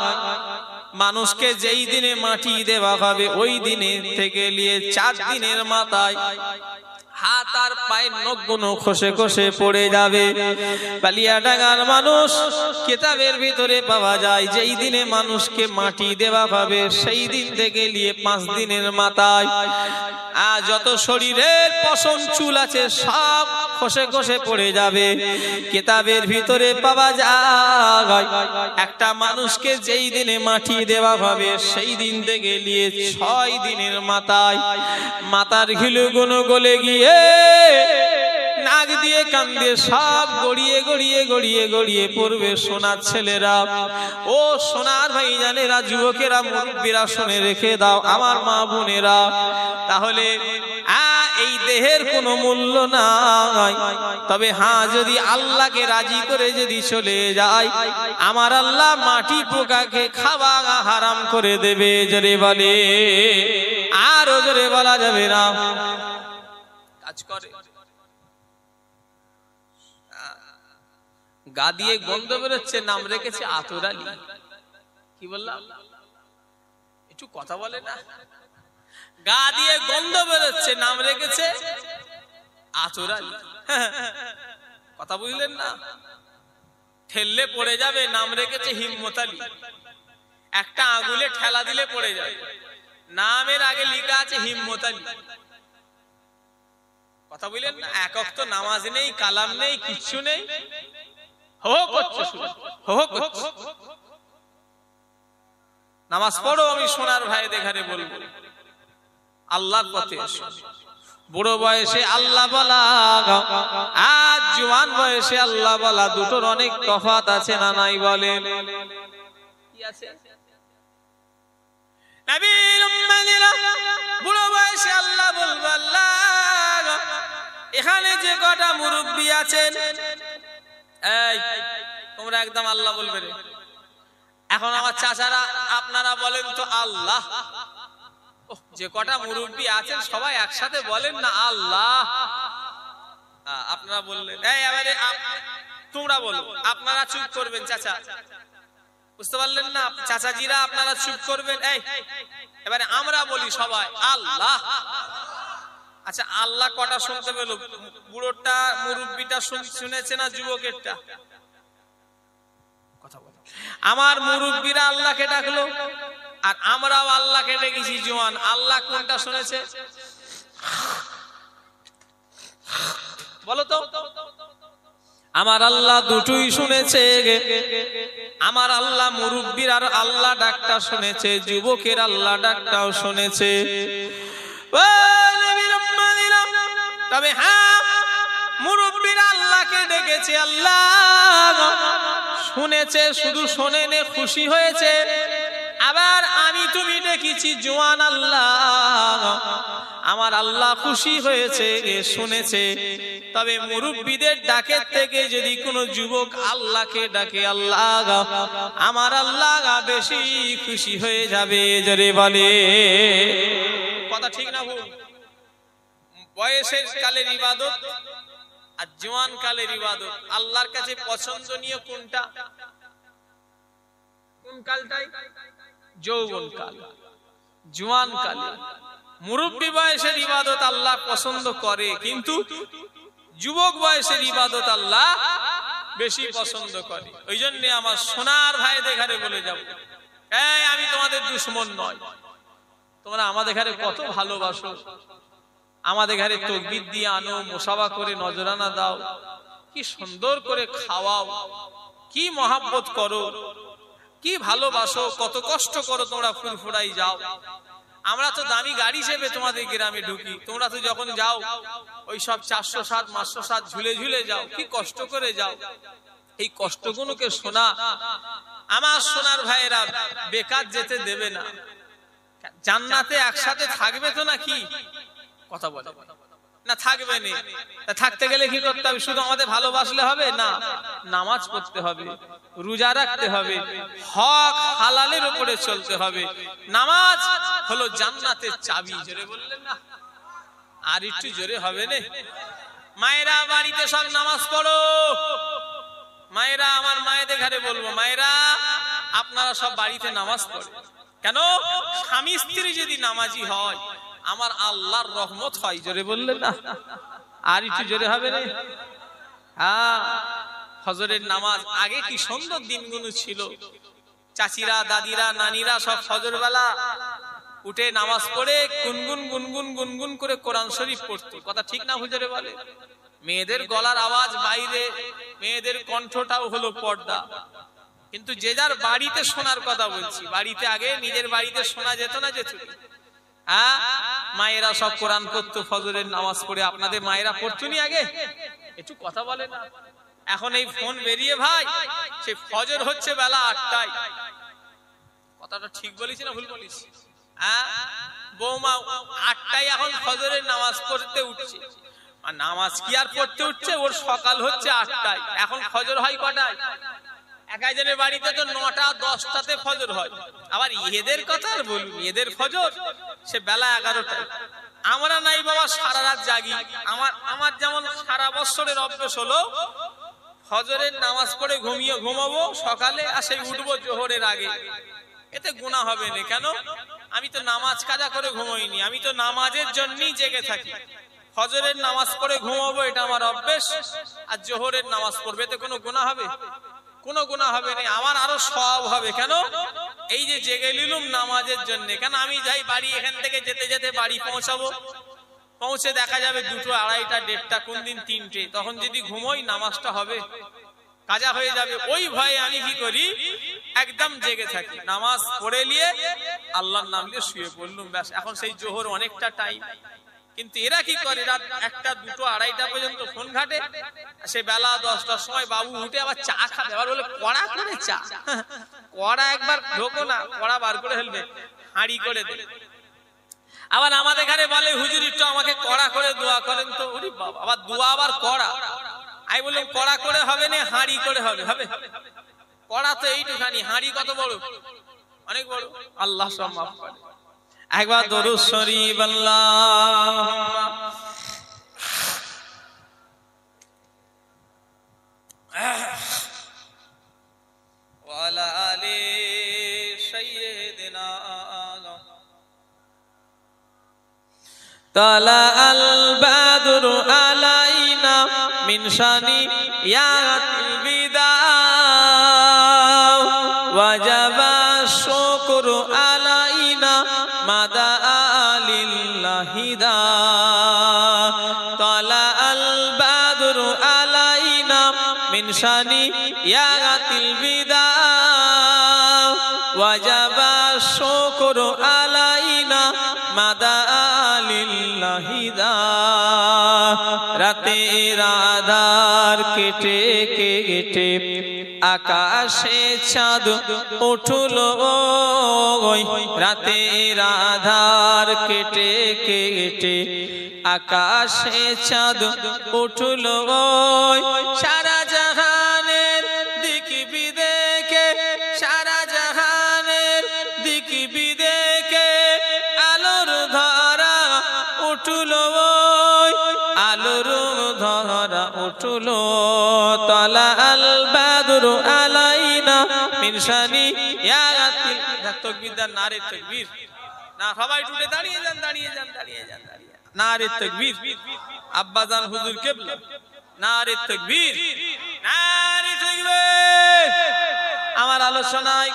মানুষকে যেই দিনে মাটি দেওয়া হবে ওই দিনে থেকে নিয়ে 4 দিনের মাথায় হাত আর পায়ের নখগুলো খসে খসে পড়ে যাবে। বালিয়াডাঙ্গার মানুষ কিতাবের ভিতরে পাওয়া যায় যেই দিনে মানুষকে মাটি দেওয়া হবে সেই দিন থেকে নিয়ে 5 দিনের মাথায় যত শরীরের পশম চুল আছে সব খসে খসে পড়ে যাবে। কিতাবের ভিতরে পাওয়া যায় একটা মানুষকে যেই দিনে মাটি দেওয়া হবে সেই দিন থেকে নিয়ে 6 দিনের মাথায় মাথার ঘিলুগুলো গলে গিয়ে নাক দিয়ে কান দিয়ে সব গড়িয়ে গড়িয়ে গড়িয়ে গড়িয়ে পড়বে। সোনার ছেলেরা, ও সোনার ভাইজানেরা, যুবকেরা, মুরব্বীরা শুনে রেখে দাও আমার মা বোনেরা। তাহলে এই দেহের কোনো মূল্য নাই, তবে হ্যাঁ যদি আল্লাহকে রাজি করে যদি চলে যায় আমার আল্লাহ মাটি পোকাকে খাওয়া হারাম করে দেবে। জোরে বলে, আর জোরে বলা যাবে না। কাজ করে গা দিয়ে গন্ধ বেরোচ্ছে, নাম রেখেছে আতর আলী। কি বললাম? একটু কথা বলে না? গা দিয়ে গন্ধ বেরোচ্ছে, নাম রেখেছে আতর আলী। কথা বুঝলেন না? ঠেললে পড়ে যাবে, নাম রেখেছে হিম্মত আলী। একটা আঙুলে ঠেলা দিলে পড়ে যাবে, নামের আগে লেখা আছে হিম্মত আলী। কথা বুঝলেন না? এক ওয়াক্ত নামাজ নেই, কালাম নেই, কিচ্ছু নেই, হো করছে শুধু হো করছে। নামাজ পড়ো, আমি সোনার ভাই দেখারে বলবো আল্লাহর পথে এসো। বুড়ো বয়সে আল্লাহ বলা আর জওয়ান বয়সে আল্লাহ বলা দুটোর অনেক তফাৎ আছে না নাই বলেন? কি আছে? নবীর উম্মতিরা বুড়ো বয়সে আল্লাহ বলবে আল্লাহ এখানে যে কটা মুরব্বি আছেন, এই তোমরা একদম আল্লাহ বলবে রে। এখন আমার চাচারা আপনারা বলেন তো আল্লাহ। যে কটা মুরব্বি আছেন সবাই একসাথে বলেন না আল্লাহ। আপনারা বললেন, এই এবারে তোমরা বলো। আপনারা চুপ করবেন চাচা, বুঝতে পারলেন না? চাচাজিরা আপনারা চুপ করবেন। এই এবারে আমরা বলি সবাই আল্লাহ। আচ্ছা আল্লাহ কটা শুনতে পেল? বুড়োটা মুরব্বিটা শুনেছে না যুবকেরটা? কথা বলো। আমার মুরব্বীরা আল্লাহকে ডাকলো আর আমরাও আল্লাহকে ডেকেছি জওয়ান। আল্লাহ কোনটা শুনেছে বলো তো? আমার আল্লাহ দুটোই শুনেছে। আমার আল্লাহ মুরব্বীর আর আল্লাহ ডাকটা শুনেছে, যুবকের আল্লাহ ডাকটাও শুনেছে। তবে হ্যাঁ, মুরব্বীরা আল্লাহকে ডেকেছে, আল্লাহ শুনেছে, শুধু শোনেনে খুশি হয়েছে। আবার আমি তুমি ডেকেছি জওয়ান, আল্লাহ আমার আল্লাহ খুশি হয়েছে, শুনেছে। তবে মুরব্বীদের ডাকের থেকে যদি কোনো যুবক আল্লাহকে ডাকে, আল্লাহ আমার আল্লাহ বেশি খুশি হয়ে যাবে। জোরে বলে কথা ঠিক না ভুল? বয়সের কালের ইবাদত আর জওয়ান কালের ইবাদত আল্লাহর কাছে পছন্দনীয় কোনটা? কোন কালটাই? যৌবন কাল, জওয়ান কালে। মুরব্বী বয়সের ইবাদত আল্লাহ পছন্দ করে, কিন্তু যুবক বয়সের ইবাদত আল্লাহ বেশি পছন্দ করে। ওই জন্য আমার সোনার ভাইদের ঘরে বলে যাব, এই আমি তোমাদের দুশমন নয়, তোমরা আমাদের ঘরে কত ভালোবাসো, আমাদের ঘরে তাকবীর দিয়ে আনো, মুসাফা করে নজরানা দাও, কি সুন্দর করে খাওয়াও, কি মহাব্বত করো, কি ভালোবাসো, কত কষ্ট করো তোমরা ফুরফুরাই যাও। আমরা তো দামি গাড়ি চেপে তোমাদের গ্রামে ঢুকি, তোমরা তো যখন যাও ওই সব 407 507 ঝুলে ঝুলে যাও, কি কষ্ট করে যাও। এই কষ্টগুলোকে শোনা আমার সোনার ভাইয়েরা বেকার যেতে দেবে না। জান্নাতে একসাথে থাকবে তো নাকি? কথা বলে না, থাকবে না। থাকতে গেলে কি করতে হবে? শুধু আমাদের ভালোবাসলে হবে না, নামাজ পড়তে হবে, রোজা রাখতে হবে, হক হালালের উপরে চলতে হবে। নামাজ হলো জান্নাতের চাবি। জোরে বললেন না? আর একটু জোরে হবে না? মায়েরা বাড়িতে সব নামাজ পড়ো। মায়েরা, আমার মায়েদের ঘরে বলবো, মায়েরা আপনারা সব বাড়িতে নামাজ পড়ে। কেন? স্বামী স্ত্রী যদি নামাজি হয় আমার আল্লাহর রহমত হয়। জোরে বললেন না? আর একটু জোরে হবে না? হ্যাঁ, ফজরের নামাজ আগে কি সুন্দর দিনগুলো ছিল। চাচিরা, দাদিরা, নানিরা সব ফজর বেলা উঠে নামাজ পড়ে গুনগুন গুনগুন গুনগুন করে কোরআন শরীফ পড়তো। কথা ঠিক না হুজুরে বলে? মেয়েদের গলার আওয়াজ বাইরে, মেয়েদের কণ্ঠটাও হলো পর্দা। কিন্তু যে যার বাড়িতে শোনার কথা বলছি, বাড়িতে আগে নিজের বাড়িতে শোনা যেত না, যেত। হ্যাঁ, মায়েরা সব কোরআন পড়তো ফজরের নামাজ পড়ে। আপনাদের মায়েরা পড়তনি আগে? একটু কথা বলে না। এখন এই ফোন বেরিয়ে ভাই, সে ফজর হচ্ছে বেলা 8টায়। কথাটা ঠিক বলেছি না ভুল বলেছি? হ্যাঁ, বৌমা 8টায় এখন ফজরের নামাজ পড়তে উঠছে। আর নামাজ কি আর পড়তে উঠছে, ওর সকাল হচ্ছে 8টায়। এখন ফজর হয় কটায়? এক একজনের বাড়িতে তো 9টা 10টাতে ফজর হয়। আবার এদের কথা আর বলুন, এদের ফজর সে বেলা 11টায়। আমরা নাই বাবা সারা রাত জাগি। আমার যেমন সারা বছরের অভ্যেস হলো ফজরের নামাজ পড়ে ঘুমাবো সকালে, আর সেই উঠবো জোহরের আগে। এতে গুনাহ হবে না। কেন? আমি তো নামাজ কাজা করে ঘুমোইনি, আমি তো নামাজের জন্যই জেগে থাকি। ফজরের নামাজ পড়ে ঘুমাবো, এটা আমার অভ্যেস। আর জোহরের নামাজ পড়বে, এতে কোনো গুনাহ হবে? কোনো গুনাহ হবে না, আমার আরো সওয়াব হবে। কেন? এই যে জেগে নিলুম নামাজের জন্য। কেন? আমি যাই বাড়ি, এখান থেকে যেতে যেতে বাড়ি পৌঁছাবো, পৌঁছে দেখা যাবে 2টো 2:30 1:30, কোন দিন 3টে। তখন যদি ঘুমোই নামাজটা হবে, কাজা হয়ে যাবে। ওই ভয়ে আমি কি করি, একদম জেগে থাকি। নামাজ পড়ে নিয়ে আল্লাহর নাম নিয়ে শুয়ে পড়লুম, ব্যাস। এখন সেই জোহর অনেকটা টাইম। কিন্তু এরা কি করে, রাত 1টা 2টো 2:30 পর্যন্ত ফোন ঘাটে। সে বেলা 10টার সময় বাবু উঠে আবার চা খাবে। আবার বলে কড়া করে চা। কড়া একবার ঢোকো না, কড়া বার করে ফেলবে, হাঁড়ি করে দেবে। আবার আমাদের এখানে বলে হুজুর একটু আমাকে কড়া করে দোয়া করেন তো। ওরে বাবা, আবার দোয়া আবার কড়া। আমি বললাম কড়া করে হবে না, হাঁড়ি করে হবে। হবে? কড়া তো এইটুখানি, হাঁড়ি কত বড়, অনেক বড়। আল্লাহ সব মাফ করে। একবার দরুদ শরীফ আল্লাহুম্মা ওয়া আলা আলি সাইয়্যিদিনা তালা আল বাদরু আলাইনা মিন শানিয়াতিল বিদা শুকর আলাইনা মাদা আলিল্লাহি দা তালা আল বাদরু আলাইনা মিন শানি ইয়াতিল বিদা ওয়াজাবা শুকর আলাইনা মাদা আলিল্লাহি দা রাতের আধার কেটে কেটে আকাশে চাঁদ উঠল রাতের আধার কেটে কেটে আকাশে চাঁদ উঠল সারা জাহানের দিক বিদেকে সারা জাহানের দিক বিদেকে আলোর ধারা উঠল আলোর ধারা উঠল তালা আল বাদরু আলাইনা মিন শানি ইয়াতিল তাকবীর দান নারে তাকবীর না সবাই উঠে দাঁড়িয়ে যান দাঁড়িয়ে যান দাঁড়িয়ে যান দাঁড়িয়ে নারে তাকবীর আব্বাজান হুজুর কিবলা নারে তাকবীর নারে তাকবীর আমার আলোচনায়